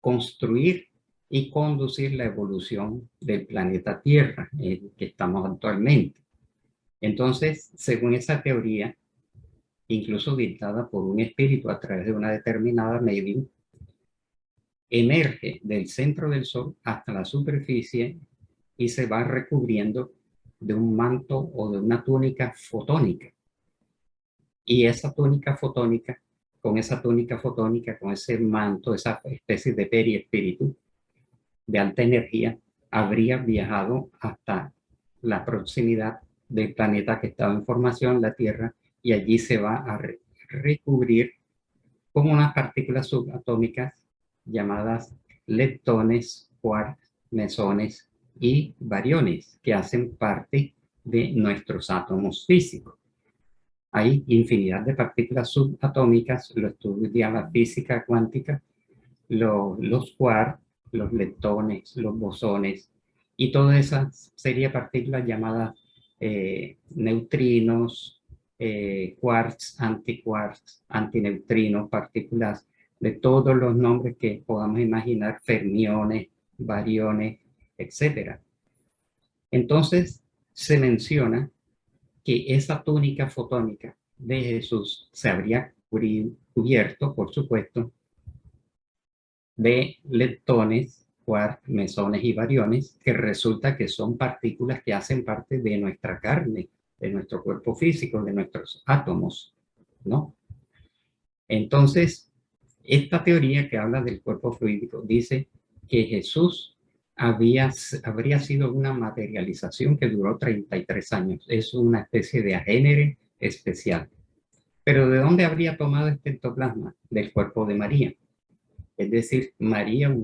construir y conducir la evolución del planeta Tierra, en el que estamos actualmente. Entonces, según esa teoría, incluso dictada por un espíritu a través de una determinada medium, emerge del centro del Sol hasta la superficie y se va recubriendo de un manto o de una túnica fotónica. Y esa túnica fotónica, con ese manto, esa especie de periespíritu de alta energía, habría viajado hasta la proximidad del planeta que estaba en formación, la Tierra, y allí se va a recubrir con unas partículas subatómicas llamadas leptones, quarks, mesones y bariones, que hacen parte de nuestros átomos físicos. Hay infinidad de partículas subatómicas, lo estudia la física cuántica, los quarks, los leptones, los bosones y toda esa serie de partículas llamadas neutrinos, quarks, antiquarks, antineutrinos, partículas de todos los nombres que podamos imaginar, fermiones, bariones, etc. Entonces se menciona que esa túnica fotónica de Jesús se habría cubierto, por supuesto, de leptones, quarks, mesones y bariones, que resulta que son partículas que hacen parte de nuestra carne, de nuestro cuerpo físico, de nuestros átomos, ¿no? Entonces, esta teoría que habla del cuerpo fluídico dice que Jesús habría sido una materialización que duró 33 años. Es una especie de agénere especial. Pero ¿de dónde habría tomado este ectoplasma? Del cuerpo de María. Es decir, María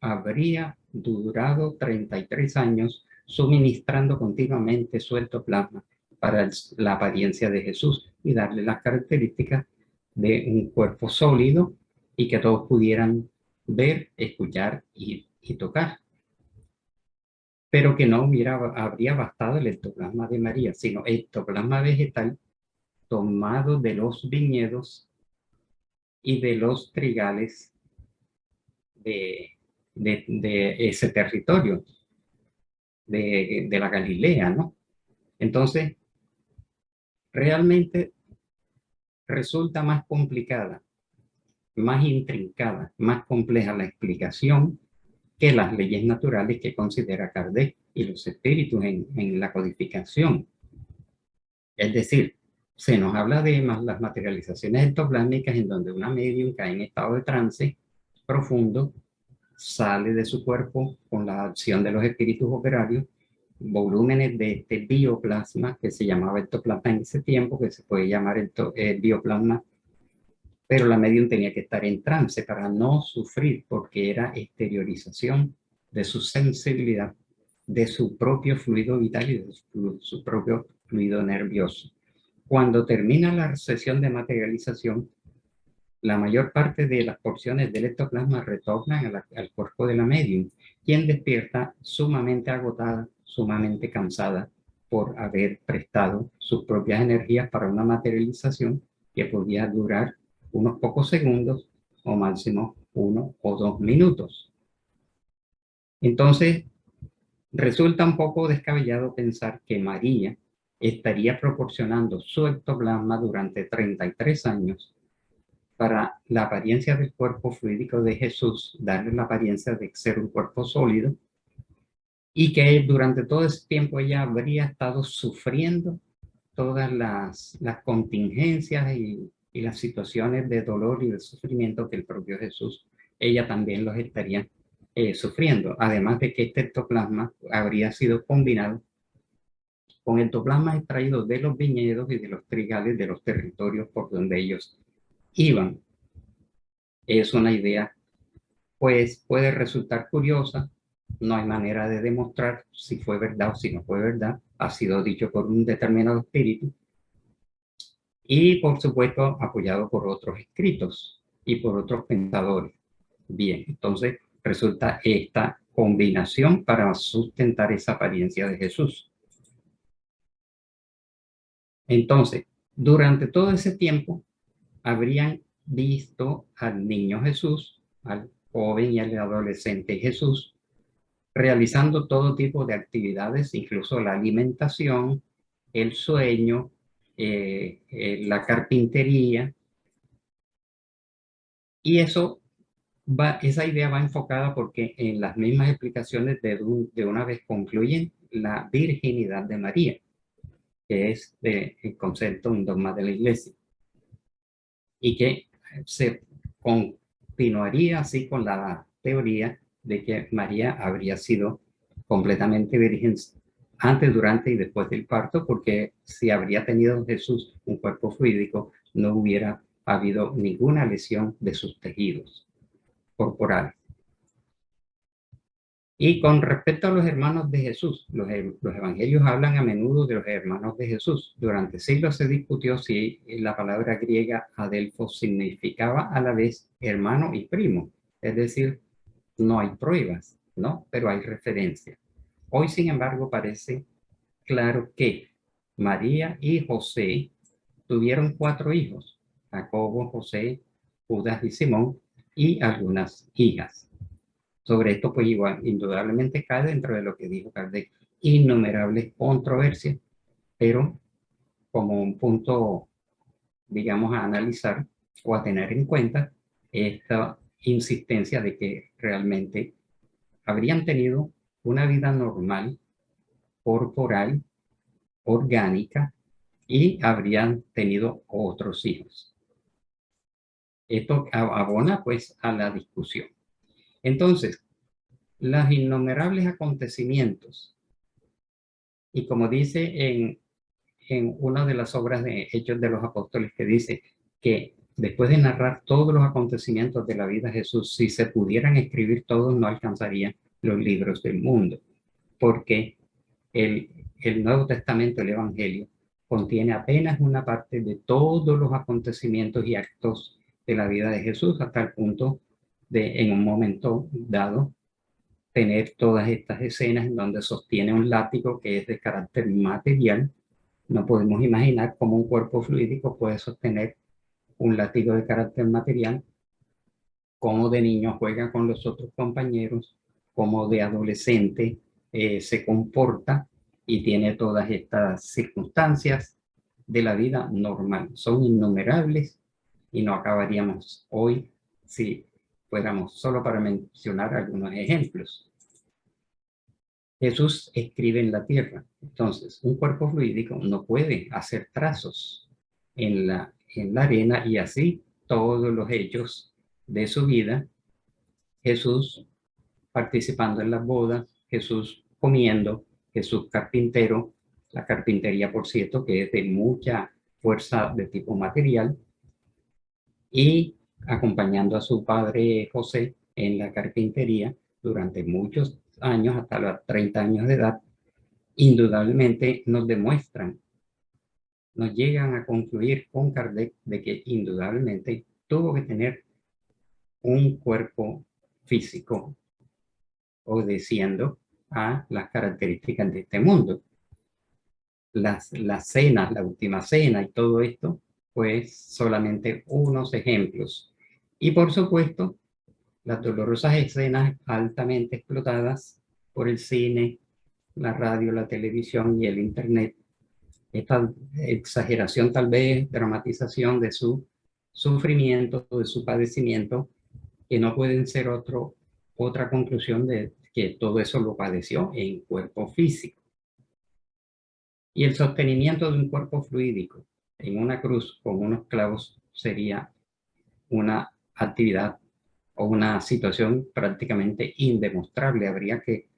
habría durado 33 años suministrando continuamente su ectoplasma para la apariencia de Jesús y darle las características de un cuerpo sólido y que todos pudieran ver, escuchar y tocar. Pero que no habría bastado el ectoplasma de María, sino ectoplasma vegetal tomado de los viñedos y de los trigales de ese territorio, de la Galilea, ¿no? Entonces, realmente resulta más complicada, más intrincada, más compleja la explicación que las leyes naturales que considera Kardec y los espíritus en la codificación. Es decir, se nos habla de las materializaciones ectoplásmicas en donde una medium cae en estado de trance profundo, sale de su cuerpo con la acción de los espíritus operarios, volúmenes de este bioplasma que se llamaba ectoplasma en ese tiempo, que se puede llamar bioplasma, pero la medium tenía que estar en trance para no sufrir, porque era exteriorización de su sensibilidad, de su propio fluido vital y de su propio fluido nervioso. Cuando termina la sesión de materialización, la mayor parte de las porciones del ectoplasma retornan al cuerpo de la medium, quien despierta sumamente agotada, sumamente cansada por haber prestado sus propias energías para una materialización que podía durar unos pocos segundos o máximo 1 o 2 minutos. Entonces, resulta un poco descabellado pensar que María estaría proporcionando su ectoplasma durante 33 años para la apariencia del cuerpo fluídico de Jesús, darle la apariencia de ser un cuerpo sólido, y que durante todo ese tiempo ella habría estado sufriendo todas las contingencias y las situaciones de dolor y de sufrimiento que el propio Jesús, ella también los estaría sufriendo. Además de que este ectoplasma habría sido combinado con ectoplasma extraído de los viñedos y de los trigales de los territorios por donde ellos iban. Es una idea, pues puede resultar curiosa, no hay manera de demostrar si fue verdad o si no fue verdad, ha sido dicho por un determinado espíritu y por supuesto apoyado por otros escritos. y por otros pensadores. Bien, entonces resulta esta combinación para sustentar esa apariencia de Jesús. Entonces, durante todo ese tiempo, habrían visto al niño Jesús, al joven y al adolescente Jesús, realizando todo tipo de actividades, incluso la alimentación, el sueño, la carpintería, y esa idea va enfocada porque en las mismas explicaciones de una vez concluyen la virginidad de María, que es el concepto, un dogma de la Iglesia, y que se continuaría así con la teoría de que María habría sido completamente virgen antes, durante y después del parto, porque si habría tenido Jesús un cuerpo fluídico, no hubiera habido ninguna lesión de sus tejidos corporales. Y con respecto a los hermanos de Jesús, los evangelios hablan a menudo de los hermanos de Jesús. Durante siglos se discutió si la palabra griega adelphos significaba a la vez hermano y primo. Es decir, no hay pruebas, ¿no? Pero hay referencia. Hoy, sin embargo, parece claro que María y José tuvieron 4 hijos: Jacobo, José, Judas y Simón, y algunas hijas. Sobre esto, pues igual, indudablemente cae dentro de lo que dijo Kardec, innumerables controversias, pero como un punto, digamos, a analizar o a tener en cuenta esta insistencia de que realmente habrían tenido una vida normal, corporal, orgánica, y habrían tenido otros hijos. Esto abona pues a la discusión. Entonces, los innumerables acontecimientos, y como dice en una de las obras de Hechos de los Apóstoles, que dice que después de narrar todos los acontecimientos de la vida de Jesús, si se pudieran escribir todos, no alcanzarían los libros del mundo, porque el Nuevo Testamento, el Evangelio, contiene apenas una parte de todos los acontecimientos y actos de la vida de Jesús, hasta el punto de, en un momento dado, tener todas estas escenas en donde sostiene un látigo que es de carácter material. No podemos imaginar cómo un cuerpo fluídico puede sostener un látigo de carácter material, cómo de niño juega con los otros compañeros, cómo de adolescente se comporta y tiene todas estas circunstancias de la vida normal. Son innumerables y no acabaríamos hoy si fuéramos solo para mencionar algunos ejemplos. Jesús escribe en la tierra. Entonces, un cuerpo fluídico no puede hacer trazos en la arena, y así todos los hechos de su vida. Jesús participando en las bodas, Jesús comiendo, Jesús carpintero, la carpintería, por cierto, que es de mucha fuerza de tipo material, y acompañando a su padre José en la carpintería durante muchos años, hasta los 30 años de edad. Indudablemente nos demuestran, nos llegan a concluir con Kardec de que indudablemente tuvo que tener un cuerpo físico obedeciendo a las características de este mundo. Las cenas, la última cena y todo esto, pues solamente unos ejemplos. Y por supuesto, las dolorosas escenas altamente explotadas por el cine, la radio, la televisión y el internet. Esta exageración, tal vez, dramatización de su sufrimiento, de su padecimiento, que no pueden ser otra conclusión de que todo eso lo padeció en cuerpo físico. Y el sostenimiento de un cuerpo fluídico en una cruz con unos clavos sería una actividad o una situación prácticamente indemostrable. Habría que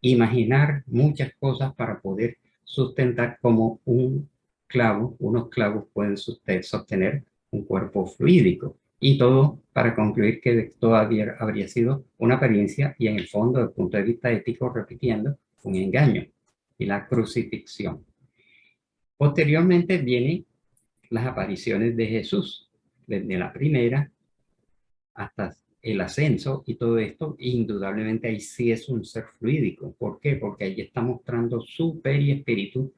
imaginar muchas cosas para poder sustentar cómo unos clavos pueden sostener un cuerpo fluídico. Y todo para concluir que todavía habría sido una apariencia y en el fondo, desde el punto de vista ético, repitiendo, un engaño y la crucifixión. Posteriormente vienen las apariciones de Jesús. Desde la primera hasta el ascenso y todo esto, indudablemente ahí sí es un ser fluídico. ¿Por qué? Porque ahí está mostrando su periespíritu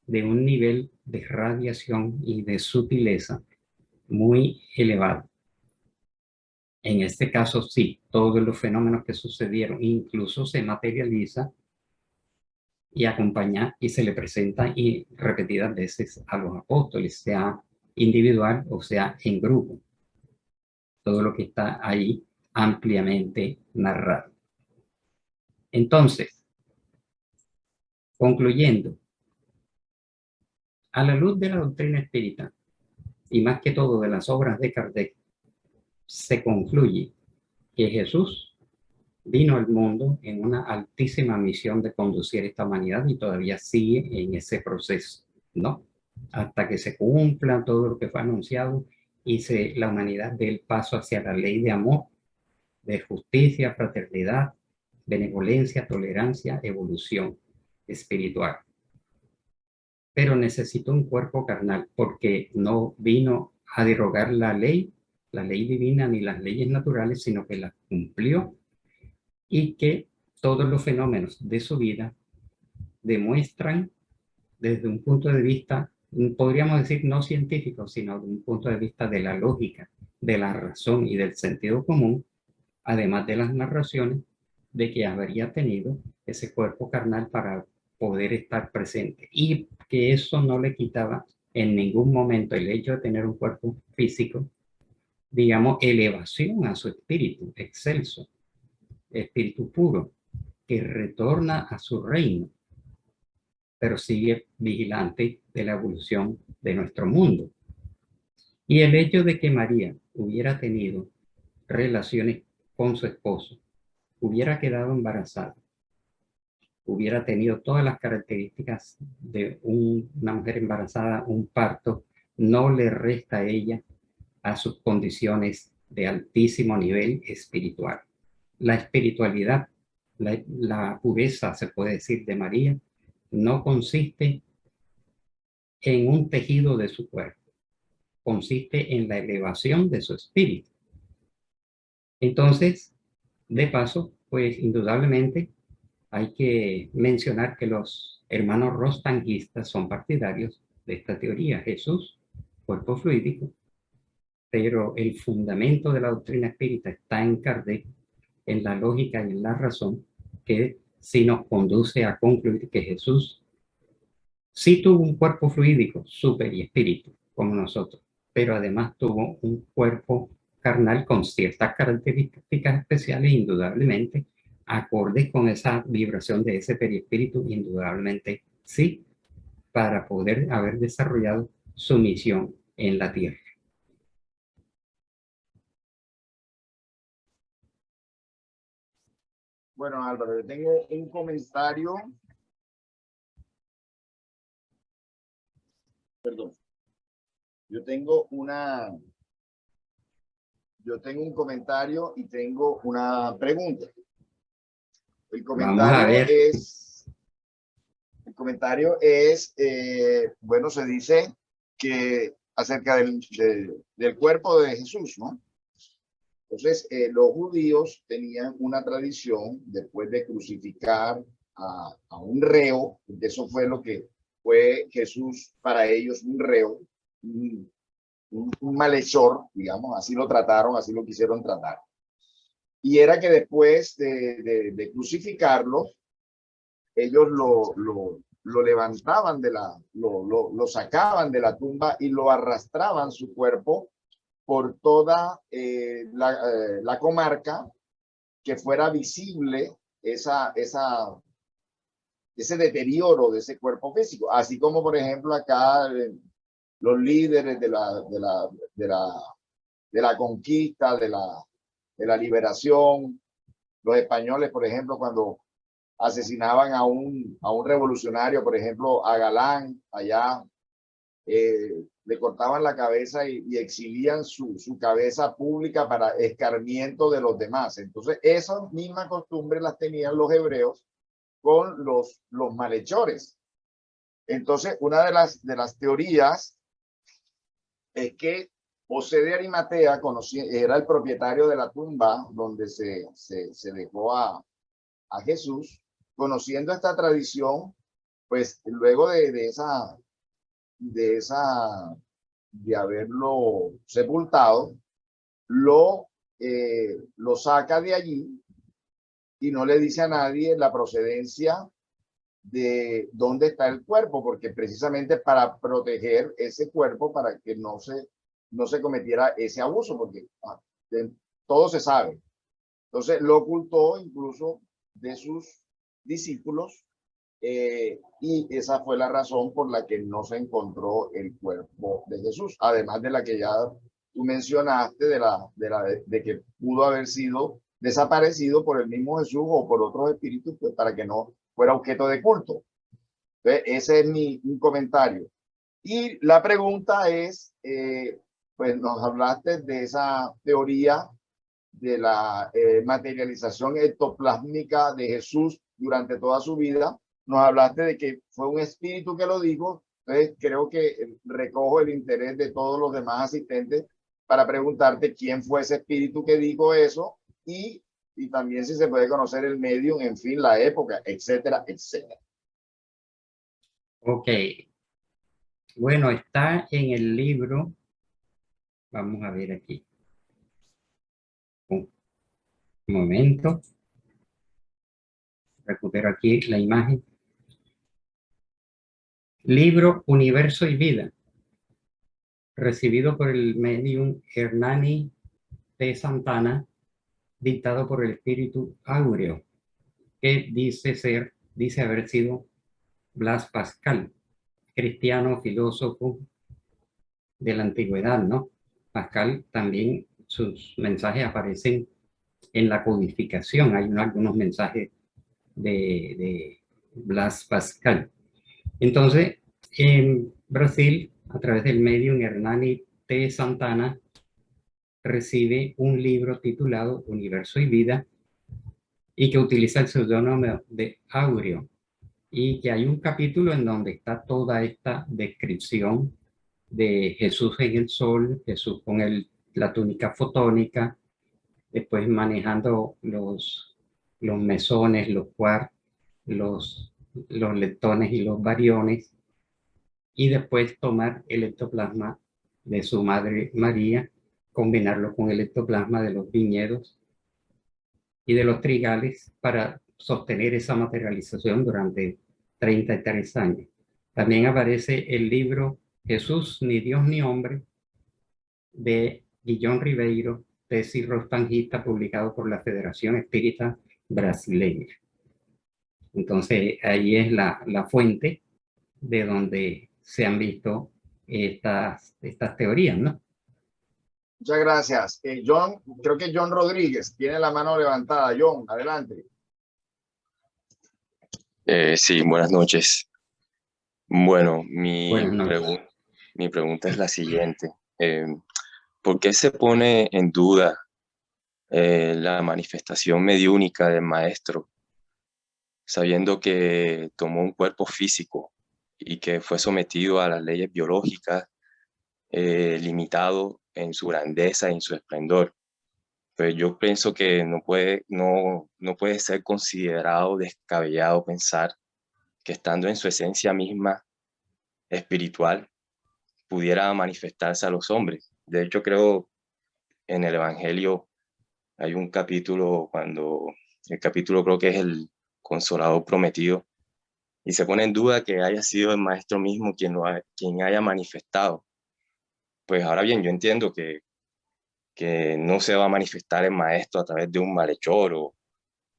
de un nivel de radiación y de sutileza muy elevado. En este caso sí, todos los fenómenos que sucedieron incluso se materializa y acompaña y se le presenta y repetidas veces a los apóstoles, sea individual o sea en grupo. Todo lo que está ahí ampliamente narrado. Entonces, concluyendo, a la luz de la doctrina espírita y más que todo de las obras de Kardec, se concluye que Jesús vino al mundo en una altísima misión de conducir esta humanidad y todavía sigue en ese proceso, ¿no? Hasta que se cumpla todo lo que fue anunciado y la humanidad dé el paso hacia la ley de amor, de justicia, fraternidad, benevolencia, tolerancia, evolución espiritual. Pero necesita un cuerpo carnal porque no vino a derogar la ley divina ni las leyes naturales, sino que las cumplió y que todos los fenómenos de su vida demuestran desde un punto de vista, podríamos decir no científico, sino de un punto de vista de la lógica, de la razón y del sentido común, además de las narraciones de que habría tenido ese cuerpo carnal para poder estar presente y que eso no le quitaba en ningún momento el hecho de tener un cuerpo físico, digamos, elevación a su espíritu excelso, espíritu puro, que retorna a su reino, pero sigue vigilante de la evolución de nuestro mundo. Y el hecho de que María hubiera tenido relaciones con su esposo, hubiera quedado embarazada, hubiera tenido todas las características de una mujer embarazada, un parto, no le resta a ella a sus condiciones de altísimo nivel espiritual. La espiritualidad, la pureza, se puede decir, de María, no consiste en un tejido de su cuerpo, consiste en la elevación de su espíritu. Entonces, de paso, pues indudablemente hay que mencionar que los hermanos rostanguistas son partidarios de esta teoría. Jesús, cuerpo fluídico, pero el fundamento de la doctrina espírita está en Kardec, en la lógica y en la razón, que sí nos conduce a concluir que Jesús sí tuvo un cuerpo fluídico, súper y espíritu, como nosotros, pero además tuvo un cuerpo carnal con ciertas características especiales, indudablemente, acordes con esa vibración de ese perispíritu, indudablemente sí, para poder haber desarrollado su misión en la Tierra. Bueno, Álvaro, yo tengo un comentario. Perdón. Yo tengo un comentario y tengo una pregunta. El comentario es, bueno, se dice que acerca del cuerpo de Jesús, ¿no? Entonces, los judíos tenían una tradición después de crucificar a un reo, porque eso fue lo que fue Jesús para ellos, un reo, un malhechor, digamos, así lo trataron, así lo quisieron tratar. Y era que después de crucificarlo, ellos lo levantaban lo sacaban de la tumba y lo arrastraban su cuerpo por toda la comarca, que fuera visible ese deterioro de ese cuerpo físico. Así como, por ejemplo, acá los líderes de la conquista, de la liberación, los españoles, por ejemplo, cuando asesinaban a un revolucionario, por ejemplo, a Galán, allá, le cortaban la cabeza y exhibían su cabeza pública para escarmiento de los demás. Entonces, esas mismas costumbres las tenían los hebreos con los malhechores. Entonces, una de las teorías es que José de Arimatea era el propietario de la tumba donde se dejó a Jesús. Conociendo esta tradición, pues luego de haberlo sepultado, lo saca de allí y no le dice a nadie la procedencia de dónde está el cuerpo, porque precisamente para proteger ese cuerpo, para que no se cometiera ese abuso, porque todo se sabe. Entonces lo ocultó incluso de sus discípulos, y esa fue la razón por la que no se encontró el cuerpo de Jesús, además de la que ya tú mencionaste, de que pudo haber sido desaparecido por el mismo Jesús o por otros espíritus, pues para que no fuera objeto de culto. Entonces, ese es un comentario. Y la pregunta es, pues nos hablaste de esa teoría de la materialización ectoplásmica de Jesús durante toda su vida. Nos hablaste de que fue un espíritu que lo dijo. Entonces creo que recojo el interés de todos los demás asistentes para preguntarte quién fue ese espíritu que dijo eso, y también si se puede conocer el medio, en fin, la época, etcétera, etcétera. Ok. Bueno, está en el libro. Vamos a ver aquí. Un momento. Recupero aquí la imagen. Libro Universo y Vida, recibido por el medium Hernani T. Santana, dictado por el espíritu áureo, que dice haber sido Blas Pascal, cristiano, filósofo de la antigüedad, ¿no? Pascal también, sus mensajes aparecen en la codificación. Hay algunos mensajes de Blas Pascal. Entonces, en Brasil, a través del medium Hernani T. Santana, recibe un libro titulado Universo y Vida, y que utiliza el seudónimo de Áureo, y que hay un capítulo en donde está toda esta descripción de Jesús en el sol, Jesús con la túnica fotónica, después manejando los mesones, los quarks, los leptones y los bariones, y después tomar el ectoplasma de su madre María, combinarlo con el ectoplasma de los viñedos y de los trigales para sostener esa materialización durante 33 años. También aparece el libro Jesús, ni Dios ni hombre, de Guillón Ribeiro, tesis rostangista, publicado por la Federación Espírita Brasileña. Entonces, ahí es la fuente de donde se han visto estas teorías, ¿no? Muchas gracias. John, creo que John Rodríguez tiene la mano levantada. John, adelante. Sí, buenas noches. Bueno, Buenas noches. mi pregunta es la siguiente. ¿Por qué se pone en duda la manifestación mediúnica del maestro, sabiendo que tomó un cuerpo físico y que fue sometido a las leyes biológicas, limitado en su grandeza y en su esplendor? Pues yo pienso que no puede ser considerado descabellado pensar que, estando en su esencia misma espiritual, pudiera manifestarse a los hombres. De hecho, creo en el Evangelio hay un capítulo, el capítulo creo que es el Consolador Prometido, y se pone en duda que haya sido el maestro mismo quien haya manifestado. Pues ahora bien, yo entiendo que no se va a manifestar el maestro a través de un malhechor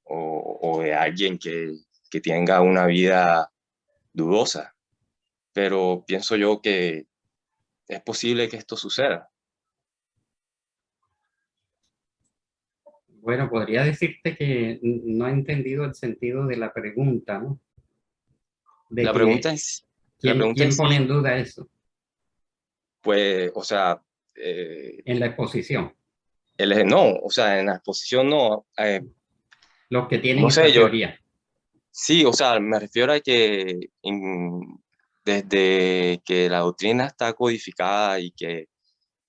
o de alguien que tenga una vida dudosa, pero pienso yo que es posible que esto suceda. Bueno, podría decirte que no he entendido el sentido de la pregunta, ¿no? La pregunta es, ¿Quién pone en duda eso? Pues, o sea... en la exposición. No, o sea, en la exposición no. Los que tienen No esa sé, yo... teoría. Sí, o sea, me refiero a que desde que la doctrina está codificada y que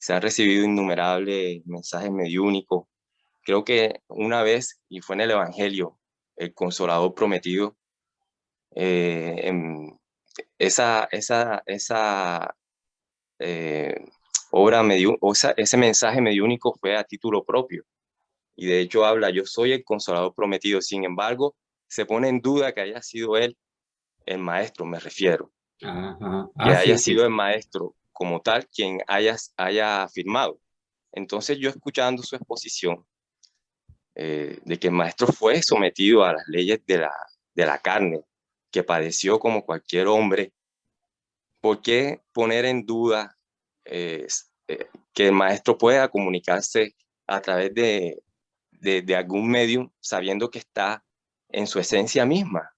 se han recibido innumerables mensajes mediúnicos. Creo que una vez, y fue en el Evangelio, el Consolador Prometido, esa obra ese mensaje mediúnico fue a título propio. Y de hecho habla, yo soy el Consolador Prometido. Sin embargo, se pone en duda que haya sido él el maestro, me refiero. Ajá. Que haya Sí, sido sí. el maestro como tal quien haya firmado. Entonces yo escuchando su exposición, de que el maestro fue sometido a las leyes de la carne, que padeció como cualquier hombre, ¿por qué poner en duda que el maestro pueda comunicarse a través de algún medium sabiendo que está en su esencia misma?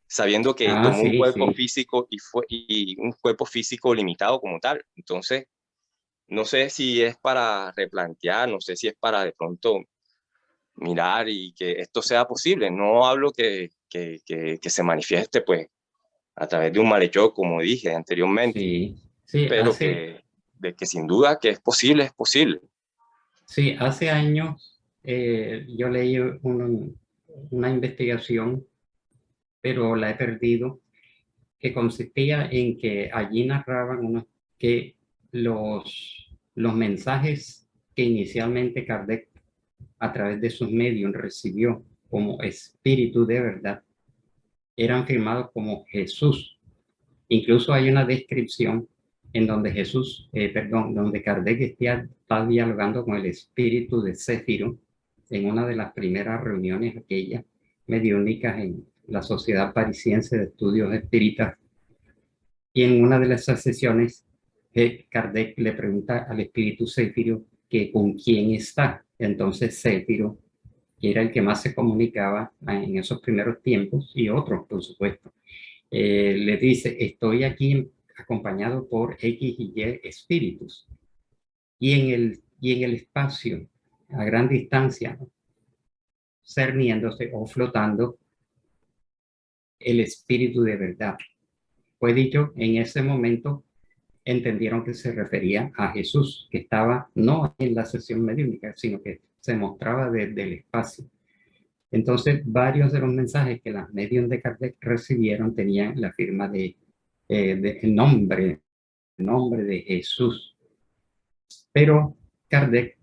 Sabiendo que tomó un Sí, cuerpo sí. físico y un cuerpo físico limitado como tal. Entonces, no sé si es para replantear, no sé si es para de pronto mirar y que esto sea posible. No hablo que se manifieste pues a través de un malhechor, como dije anteriormente, Sí, sí, pero de que sin duda que es posible, es posible. sí, hace años yo leí una investigación, pero la he perdido, que consistía en que allí narraban que los mensajes que inicialmente Kardec a través de sus medios recibió como espíritu de verdad eran firmados como Jesús. Incluso hay una descripción en donde donde Kardec está dialogando con el espíritu de Céfiro en una de las primeras reuniones aquellas mediúnicas en la Sociedad Parisiense de Estudios Espíritas. Y en una de esas sesiones, Kardec le pregunta al espíritu Céfiro que con quién está. Entonces Céfiro, que era el que más se comunicaba en esos primeros tiempos, y otros, por supuesto, le dice, estoy aquí acompañado por X y Y espíritus. Y en el espacio, a gran distancia, cerniéndose o flotando, el espíritu de verdad. Fue dicho, en ese momento entendieron que se refería a Jesús, que estaba no en la sesión mediúnica, sino que se mostraba desde el espacio. Entonces, varios de los mensajes que las medios de Kardec recibieron tenían la firma el nombre de Jesús. Pero Kardec,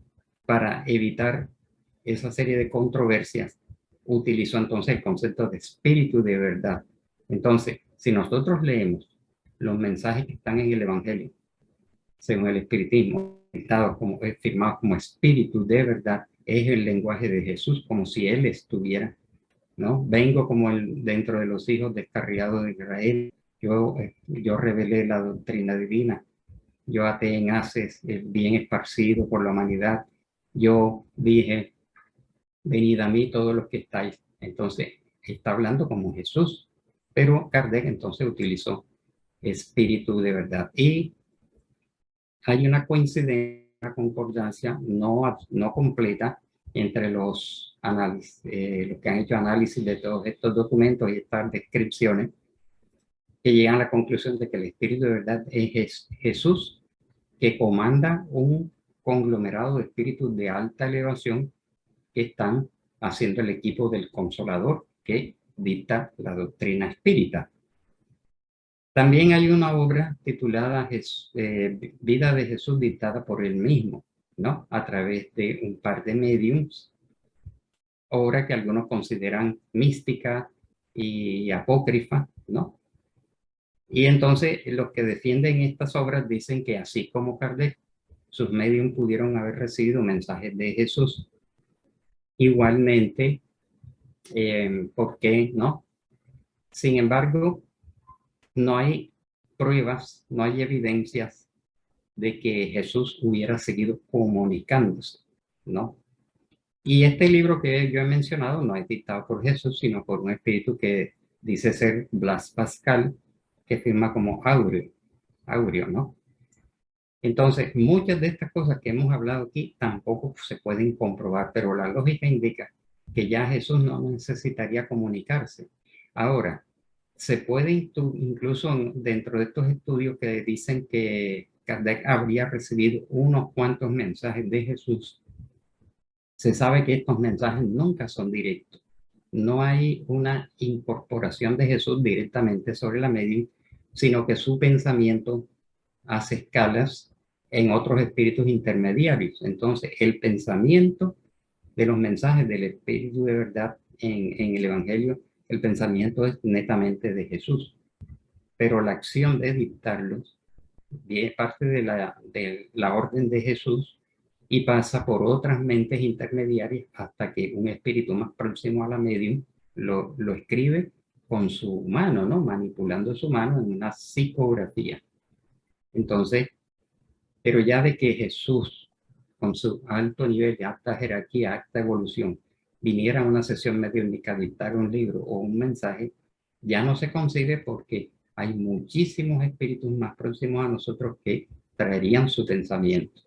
para evitar esa serie de controversias, utilizó entonces el concepto de espíritu de verdad. Entonces, si nosotros leemos los mensajes que están en el Evangelio, según el espiritismo, firmados como espíritu de verdad, es el lenguaje de Jesús, como si Él estuviera, ¿no? Vengo como dentro de los hijos descarriados de Israel. Yo revelé la doctrina divina. Yo até en haces el bien esparcido por la humanidad. Yo dije, venid a mí todos los que estáis. Entonces, está hablando como Jesús. Pero Kardec entonces utilizó espíritu de verdad. Y hay una coincidencia, una concordancia no completa entre los análisis, los que han hecho análisis de todos estos documentos y estas descripciones, que llegan a la conclusión de que el espíritu de verdad es Jesús, que comanda un conglomerado de espíritus de alta elevación que están haciendo el equipo del Consolador que dicta la doctrina espírita. También hay una obra titulada Vida de Jesús dictada por él mismo, ¿no? A través de un par de mediums, obra que algunos consideran mística y apócrifa, ¿no? Y entonces los que defienden estas obras dicen que así como Kardec, sus mediums pudieron haber recibido mensajes de Jesús. Igualmente, ¿por qué no? Sin embargo, no hay pruebas, no hay evidencias de que Jesús hubiera seguido comunicándose, ¿no? Y este libro que yo he mencionado no es dictado por Jesús, sino por un espíritu que dice ser Blas Pascal, que firma como Aureo, ¿no? Entonces, muchas de estas cosas que hemos hablado aquí tampoco se pueden comprobar, pero la lógica indica que ya Jesús no necesitaría comunicarse. Ahora, se puede incluso dentro de estos estudios que dicen que Kardec habría recibido unos cuantos mensajes de Jesús, se sabe que estos mensajes nunca son directos. No hay una incorporación de Jesús directamente sobre la medium, sino que su pensamiento hace escalas en otros espíritus intermediarios. Entonces, el pensamiento de los mensajes del Espíritu de verdad en el Evangelio, el pensamiento es netamente de Jesús, pero la acción de dictarlos es parte de la orden de Jesús y pasa por otras mentes intermediarias hasta que un espíritu más próximo a la medium lo escribe con su mano, ¿no? Manipulando su mano en una psicografía. Entonces, pero ya de que Jesús, con su alto nivel de alta jerarquía, alta evolución, viniera a una sesión mediúmnica a dictar un libro o un mensaje, ya no se concibe porque hay muchísimos espíritus más próximos a nosotros que traerían su pensamiento.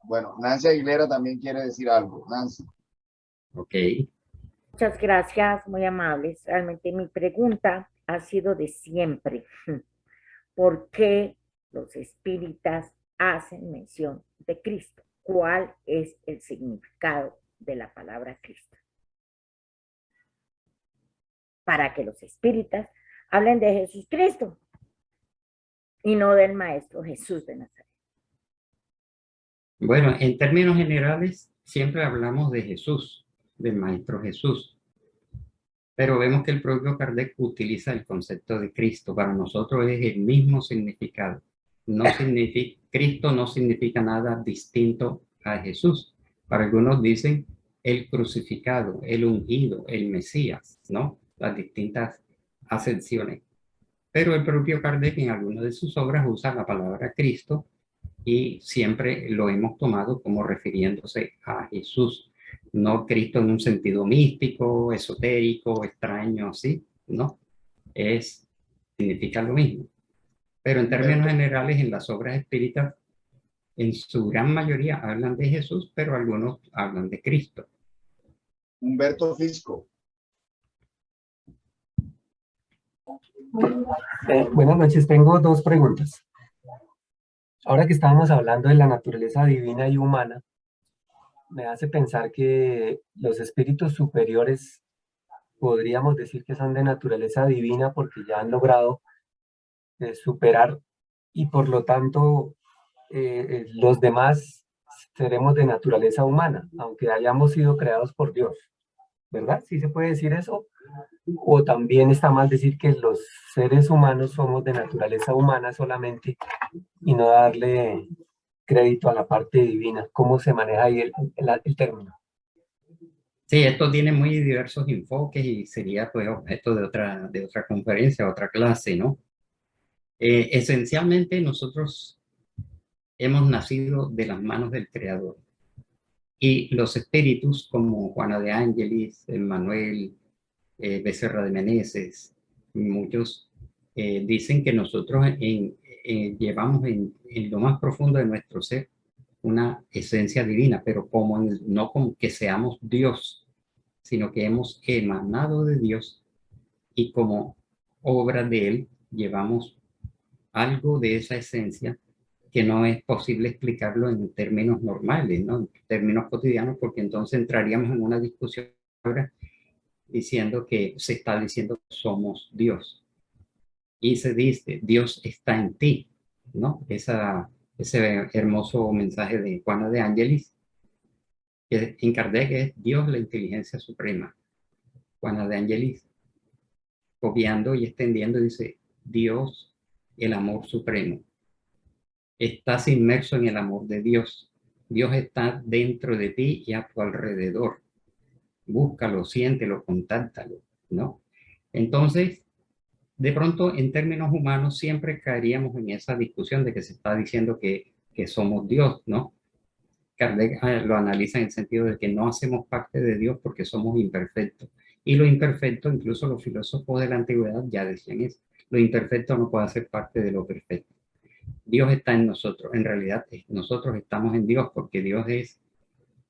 Bueno, Nancy Aguilera también quiere decir algo. Nancy. Ok. Muchas gracias, muy amables. Realmente mi pregunta ha sido de siempre. ¿Por qué los espíritas hacen mención de Cristo? ¿Cuál es el significado de la palabra Cristo? Para que los espíritas hablen de Jesucristo y no del Maestro Jesús de Nazaret. Bueno, en términos generales, siempre hablamos de Jesús, del Maestro Jesús. Pero vemos que el propio Kardec utiliza el concepto de Cristo. Para nosotros es el mismo significado. Cristo no significa nada distinto a Jesús. Para algunos dicen el crucificado, el ungido, el Mesías, ¿no? Las distintas acepciones. Pero el propio Kardec en algunas de sus obras usa la palabra Cristo y siempre lo hemos tomado como refiriéndose a Jesús. No Cristo en un sentido místico, esotérico, extraño, así, ¿no? Significa lo mismo. Pero en términos generales, en las obras espíritas, en su gran mayoría hablan de Jesús, pero algunos hablan de Cristo. Humberto Fisco. Buenas noches, tengo dos preguntas. Ahora que estábamos hablando de la naturaleza divina y humana, me hace pensar que los espíritus superiores podríamos decir que son de naturaleza divina porque ya han logrado superar y por lo tanto los demás seremos de naturaleza humana, aunque hayamos sido creados por Dios, ¿verdad? ¿Sí se puede decir eso? O también está mal decir que los seres humanos somos de naturaleza humana solamente y no darle crédito a la parte divina. ¿Cómo se maneja ahí el término? Sí, esto tiene muy diversos enfoques y sería pues objeto de otra conferencia, otra clase, ¿no? Esencialmente nosotros hemos nacido de las manos del Creador. Y los espíritus como Juana de Ángelis, Manuel, Becerra de Meneses, muchos dicen que nosotros llevamos en lo más profundo de nuestro ser una esencia divina, pero no como que seamos Dios, sino que hemos emanado de Dios y como obra de Él llevamos algo de esa esencia que no es posible explicarlo en términos normales, ¿no? En términos cotidianos, porque entonces entraríamos en una discusión diciendo que se está diciendo que somos Dios. Y se dice, Dios está en ti, ¿no? Ese hermoso mensaje de Juana de Ángelis, que en Kardec es Dios la inteligencia suprema. Juana de Ángelis, copiando y extendiendo, dice, Dios el amor supremo. Estás inmerso en el amor de Dios. Dios está dentro de ti y a tu alrededor. Búscalo, siéntelo, contáctalo, ¿no? Entonces, de pronto, en términos humanos, siempre caeríamos en esa discusión de que se está diciendo que somos Dios, ¿no? Kardec lo analiza en el sentido de que no hacemos parte de Dios porque somos imperfectos. Y lo imperfecto, incluso los filósofos de la antigüedad ya decían eso, lo imperfecto no puede ser parte de lo perfecto. Dios está en nosotros. En realidad, nosotros estamos en Dios porque Dios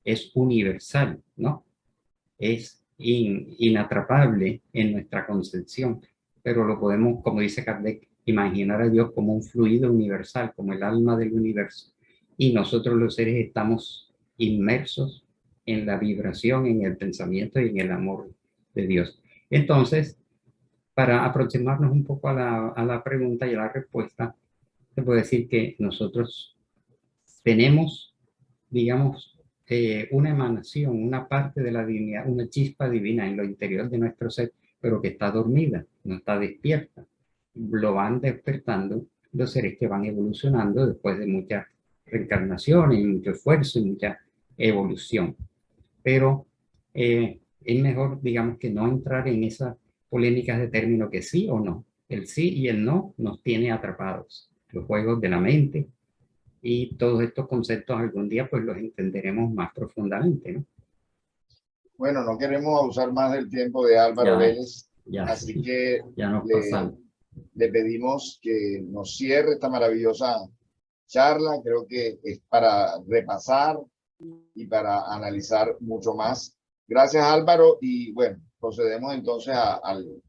es universal, ¿no? Es inatrapable en nuestra concepción, pero lo podemos, como dice Kardec, imaginar a Dios como un fluido universal, como el alma del universo. Y nosotros los seres estamos inmersos en la vibración, en el pensamiento y en el amor de Dios. Entonces, para aproximarnos un poco a la pregunta y a la respuesta, te puedo decir que nosotros tenemos, digamos, una emanación, una parte de la divinidad, una chispa divina en lo interior de nuestro ser, pero que está dormida, no está despierta. Lo van despertando los seres que van evolucionando después de muchas reencarnaciones, mucho esfuerzo y mucha evolución. Pero es mejor, digamos, que no entrar en esas polémicas de término que sí o no. El sí y el no nos tiene atrapados. Los juegos de la mente y todos estos conceptos algún día pues los entenderemos más profundamente, ¿no? Bueno, no queremos abusar más del tiempo de Álvaro Vélez, así sí, que ya nos pasamos. le pedimos que nos cierre esta maravillosa charla. Creo que es para repasar y para analizar mucho más. Gracias, Álvaro, y bueno, procedemos entonces al